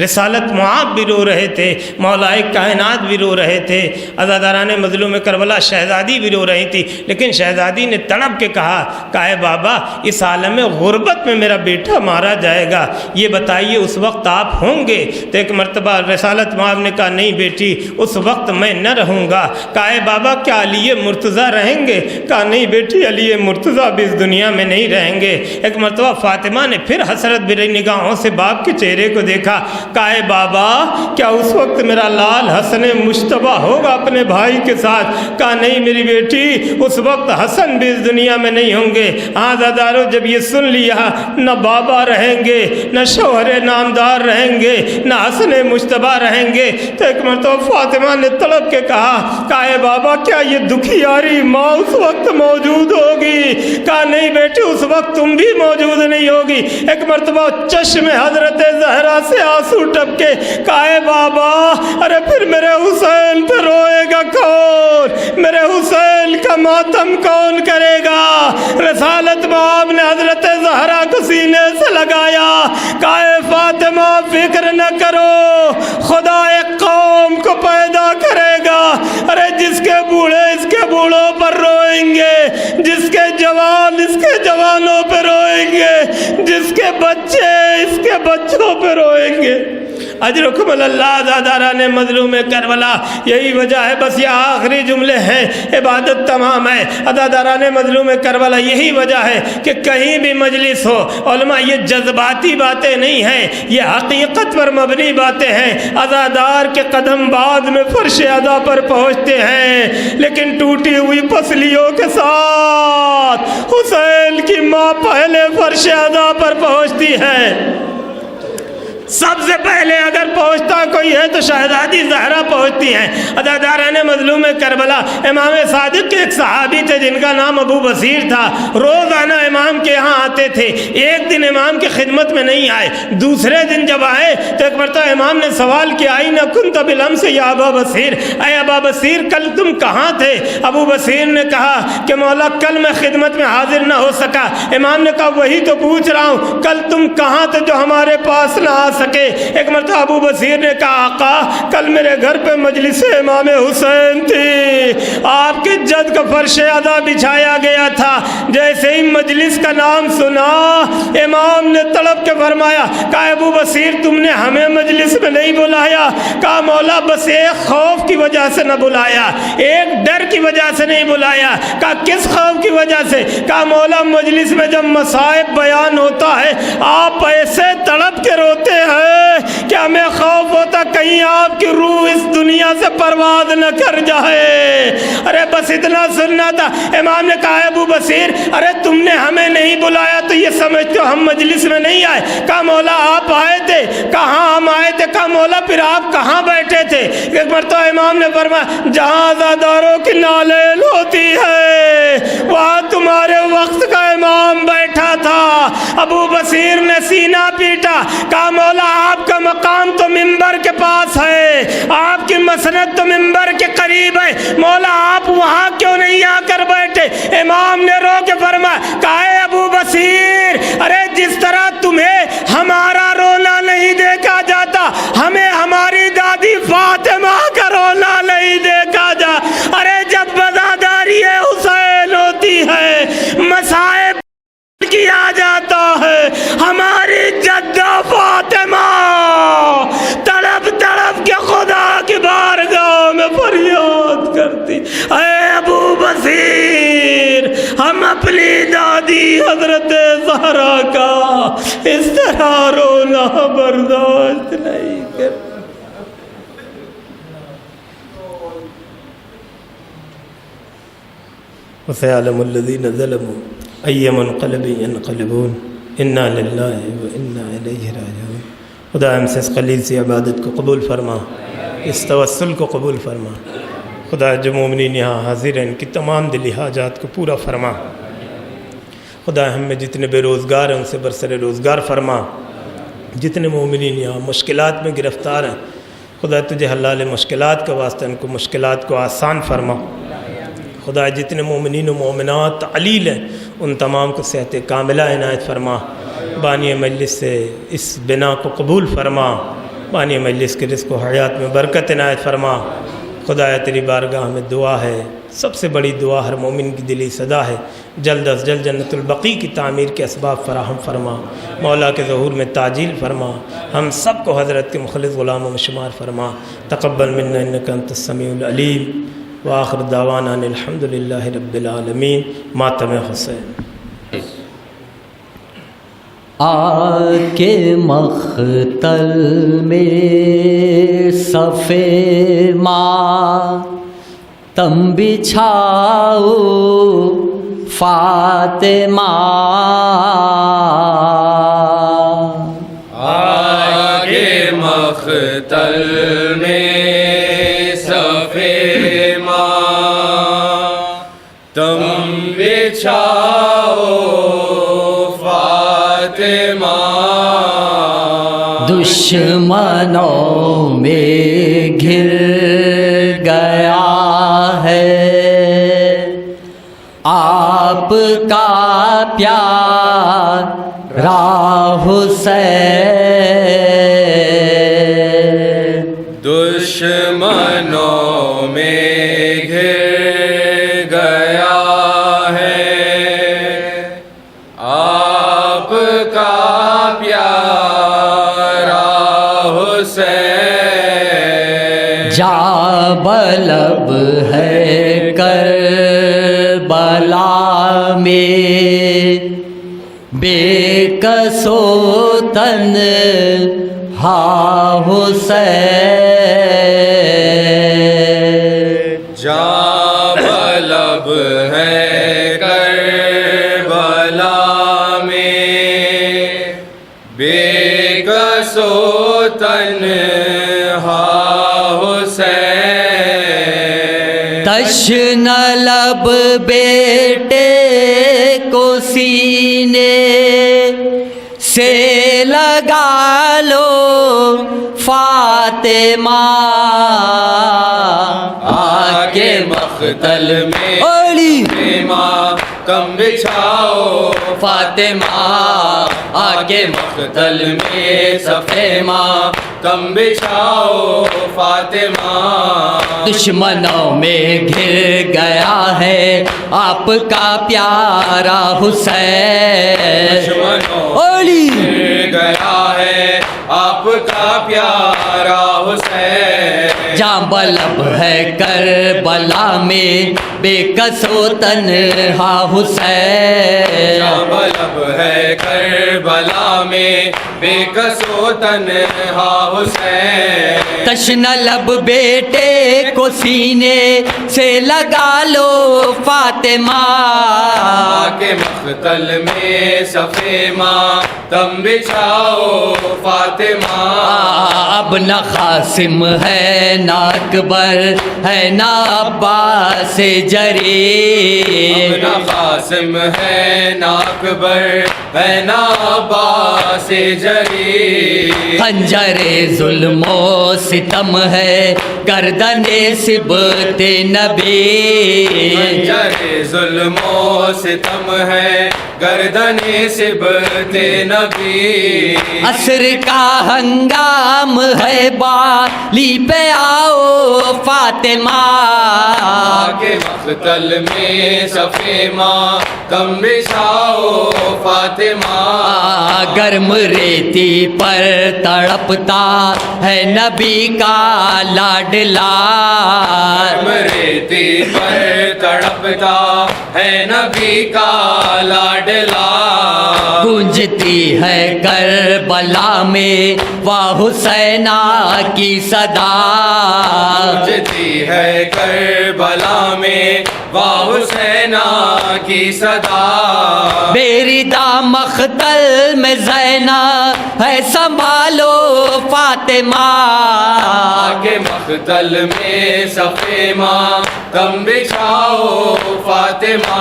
رسالت معاب بھی رو رہے تھے، مولائے کائنات بھی رو رہے تھے، عزاداران مظلوم کربلا شہزادی بھی رو رہی تھی، لیکن شہزادی نے تڑپ کے کہا کہ اے بابا، اس عالم غربت میں میرا بیٹا مارا جائے گا، یہ بتائیے اس وقت آپ ہوں گے؟ تو ایک مرتبہ رسالت معاب نے کہا نہیں بیٹی، اس وقت میں نہ رہوں گا۔ کہا اے بابا، کیا علی مرتضیٰ رہیں گے؟ کہا نہیں بیٹی، علی مرتضیٰ بھی اس دنیا میں نہیں رہیں گے۔ ایک مرتبہ فاطمہ نے پھر حسرت بھری نگاہوں سے باپ کے چہرے کو دیکھا، کہا اے بابا، کیا اس وقت میرا لال حسن مشتبہ ہوگا اپنے بھائی کے ساتھ؟ کہا نہیں میری بیٹی، اس وقت حسن بھی اس دنیا میں نہیں ہوں گے۔ عزادارو، جب یہ سن لیا، نہ بابا رہیں گے، نہ شوہر نامدار رہیں گے، نہ حسن مشتبہ رہیں گے، تو ایک مرتبہ فاطمہ نے تڑپ کے کہا اے بابا، کیا یہ دکھیاری ماں اس وقت موجود ہوگی؟ کہا نہیں بیٹی، اس وقت تم بھی موجود نہیں ہوگی۔ ایک مرتبہ چشم حضرت زہرا سے آنسو ٹپ کے کہا اے بابا، ارے پھر میرے حسین پہ روئے گا کون؟ میرے حسین کا ماتم کون کرے گا؟ رسالت معاب نے حضرت زہرا کو سینے سے لگایا، کہا اے فاطمہ، فکر نہ کرو، خدا ایک قوم کو پیدا کرے گا۔ ارے جس کے بوڑھے اس کے بوڑھوں پر روئیں گے، جس کے جوان اس کے جوانوں پہ روئیں گے، جس کے بچے اس کے بچوں پہ روئیں گے۔ اجرکم اللہ عزاداران مظلوم کربلا، یہی وجہ ہے، بس یہ آخری جملے ہیں، عبادت تمام ہے۔ عزاداران مظلوم کربلا، یہی وجہ ہے کہ کہیں بھی مجلس ہو، علماء، یہ جذباتی باتیں نہیں ہیں، یہ حقیقت پر مبنی باتیں ہیں۔ عزادار کے قدم بعد میں فرش ادا پر پہنچتے ہیں، لیکن ٹوٹی ہوئی پسلیوں کے ساتھ حسین کی ماں پہلے فرش ادا پر پہنچتی ہے۔ سب سے پہلے اگر پہنچتا کوئی ہے تو شہزادی زہرا پہنچتی ہیں۔ عزاداران مظلوم کربلا، امام صادق کے ایک صحابی تھے جن کا نام ابو بصیر تھا، روزانہ امام کے یہاں آتے تھے۔ ایک دن امام کی خدمت میں نہیں آئے، دوسرے دن جب آئے تو ایک مرتبہ امام نے سوال کیا، آئین کنت بالامس یا ابا بصیر، اے ابا بصیر کل تم کہاں تھے؟ ابو بصیر نے کہا کہ مولا کل میں خدمت میں حاضر نہ ہو سکا۔ امام نے کہا وہی تو پوچھ رہا ہوں، کل تم کہاں تھے جو ہمارے پاس نہ آ سکے؟ ایک مرتبہ ابو بصیر نے کہا آقا، کل میرے گھر پہ مجلس امام حسین تھی، آپ کے جد کا فرش ادا بچھایا گیا تھا۔ جیسے ہی مجلس کا نام سنا، امام نے تڑپ کے فرمایا، کہا ابو بصیر تم نے ہمیں مجلس میں نہیں بلایا؟ کہا مولا بس ایک خوف کی وجہ سے نہ بلایا، ایک ڈر کی وجہ سے نہیں بلایا۔ کہا کس خوف کی وجہ سے؟ کہا مولا مجلس میں جب مصائب بیان ہوتا ہے آپ ایسے تڑپ کے روتے ہیں کہ ہمیں خوف ہوتا ہوتا کہیں آپ کی روح اس دنیا سے پرواز نہ کر جائے۔ ارے بس اتنا سننا تھا۔ امام نے کہا ابو بصیر ارے تم نے ہمیں نہیں بلایا تو یہ سمجھتے ہو ہم مجلس میں نہیں آئے؟ کہا مولا آپ آئے تھے۔ کہاں ہم آئے تھے؟ کہا مولا پھر آپ کہاں بیٹھے تھے؟ ایک مرتبہ امام نے فرمایا جہاں عزاداروں کی نالیل ہوتی ہے وہاں تمہارے وقت کا امام بیٹھا تھا۔ ابو بصیر نے سینہ پیٹا، کہا مولا آپ کا مقام تو منبر کے پاس ہے، آپ کی مسند تو منبر کے قریب ہے، مولا آپ وہاں کیوں نہیں آ کر بیٹھے؟ امام نے رو کے فرمایا، کہا اے ابو بصیر ارے جس طرح تمہیں ہمارا رونا نہیں دیکھا جاتا ہمیں ہماری دادی فاطمہ کا رونا نہیں دیکھا جا۔ ارے جب وفاداری حسین ہوتی ہے مصائب کیا جاتا ہے، ہماری جدہ فاطمہ تڑپ تڑپ کے خدا کی بارگاہ میں فریاد کرتی، اے ابو بصیر ہم اپنی دادی حضرت زہرا کا اس طرح رونا برداشت نہیں کرتے۔ وَسَيَعْلَمُ الَّذِينَ ظَلَمُوا أَيَّ مُنقَلَبٍ يَنقَلِبُونَ إِنَّا لِلَّهِ وَإِنَّا إِلَيْهِ راجعون۔ خدا ہم سے اس قلیل سی عبادت کو قبول فرما، اس توسل کو قبول فرما۔ خدا جو مومنین یہاں حاضر ہیں ان کی تمام دلی حاجات کو پورا فرما۔ خدا ہم میں جتنے بے روزگار ہیں ان سے برسر روزگار فرما۔ جتنے مومنین یہاں مشکلات میں گرفتار ہیں خدا تجھے حلال مشکلات کا واسطہ ان کو مشکلات کو آسان فرما۔ خدا جتنے مومنین و مومنات علیل ہیں ان تمام کو صحت کاملہ عنایت فرما۔ بانی مجلس سے اس بنا کو قبول فرما، بانی مجلس کے رزق و حیات میں برکت عنایت فرما۔ خدا تیری بارگاہ میں دعا ہے، سب سے بڑی دعا ہر مومن کی دلی صدا ہے، جلد از جلد جنت البقیع کی تعمیر کے اسباب فراہم فرما، مولا کے ظہور میں تعجیل فرما، ہم سب کو حضرت کے مخلص غلاموں میں شمار فرما۔ تقبل منا انک انت السمیع العلیم، وآخر دعوانا ان الحمدللہ رب العالمین۔ ماتم حسین۔ آ کے مقتل میں صف ماتم بچھاؤ فاطمہ، آ کے مقتل میں صف ماتم بچھاؤ فاطمہ، دشمنوں میں گھر گیا ہے آپ کا پیارا حسین، دشمنوں میں گھر گیا ہے آپ کا پیارا حسین، جا بلب ہے کربلا میں بے کسو تنہا حسین، جا بلب ہے کربلا میں بے کسو تنہا حسین، تشن لب بیٹے کو سینے سے لگا لو فاطمہ، آ کے مقتل میں ماتم بچھاؤ فاطمہ، آ کے مقتل میں صف ماتم بچھاؤ فاطمہ، دشمنوں میں گھر گیا ہے آپ کا پیارا حسین، دشمنوں میں گیا ہے آپ کا پیارا حسین، جا جاں لب ہے کربلا میں بے کس و تنہا حسین، جاں لب ہے کربلا میں بے کس و تنہا حسین، تشنہ لب بیٹے کو سینے سے لگا لو فاطمہ، کے مقتل میں صفے ماتم بچھاؤ فاطمہ، اب نہ قاسم ہے نہ اکبر ہے نہ عباس جری، نہ قاسم ہے نہ اکبر ہے نہ عباس جری، خنجر ظلم و ستم ہے گردن سبط نبی، خنجر ظلم و ستم ہے گردن سبط نبی، عصر کا ہنگام ہے بالی پہ آؤ فاطمہ، کے مقتل میں صفے ماتم بچھاؤ فاطمہ، گرم ریتی پر تڑپتا ہے نبی کا لاڈلا، ریتی پر تڑپتا ہے نبی کا لاڈلا، گونجتی ہے کربلا میں واہ حسینہ کی صدا، گونجتی ہے کربلا میں واہ حسینہ کی صدا، بیریدہ مقتل میں زینب ہے سنبھالو فاطمہ، کے مقتل میں صفے ماتم بچھاؤ فاطمہ،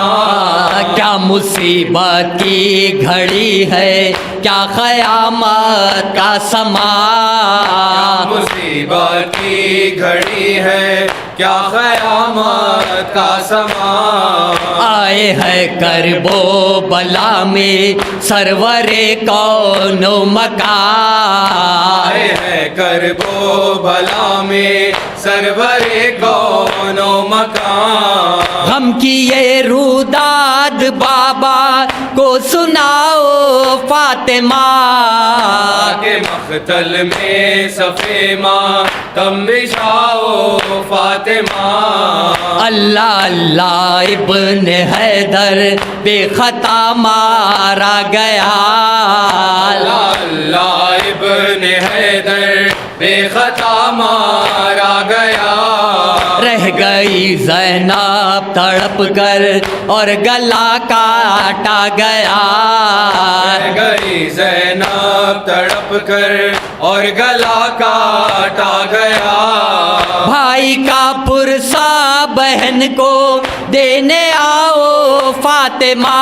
کیا مصیبت کی گھڑی ہے کیا قیامت کا سما، مصیبت کی گھڑی ہے کیا قیامت کا سما، آئے ہے کرب و بلا میں سرور کون و مکان، آئے ہے کرب و بلا میں سرور کون و مکان، غم کی یہ روداد بابا کو سناؤ فاطمہ، کے مقتل میں صفے ماتم بچھاؤ فاطمہ، اللہ اللہ ابن حیدر بے خطا مارا گیا، اللہ اللہ ابن حیدر بے خطا مارا گیا، رہ گئی زینب تڑپ کر اور گلا کاٹا گیا، رہ گئی زینب تڑپ کر اور گلا کاٹا گیا، بھائی کا پرسا بہن کو دینے آؤ فاطمہ،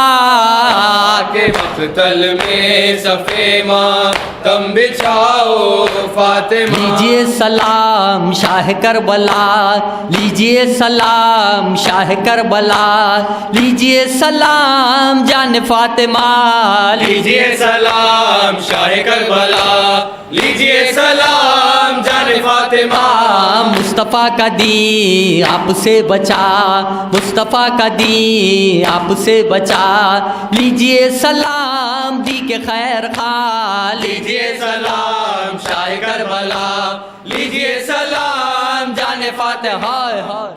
کے مقتل میں صفے ماتم بچھاؤ فاطمہ، لیجئے سلام شاہ کربلا، لیجئے سلام شاہ کربلا، لیجئے سلام جان فاطمہ، لیجئے سلام شاہ کربلا، لیجئے سلام جان فاطمہ، مصطفیٰ کا دین آپ سے بچا، مصطفیٰ کا دین آپ سے بچا، لیجئے سلام دی کے خیر خواہ، لیجئے سلام شاہ کربلا، لیجئے سلام جان فاطمہ، ہائے ہائے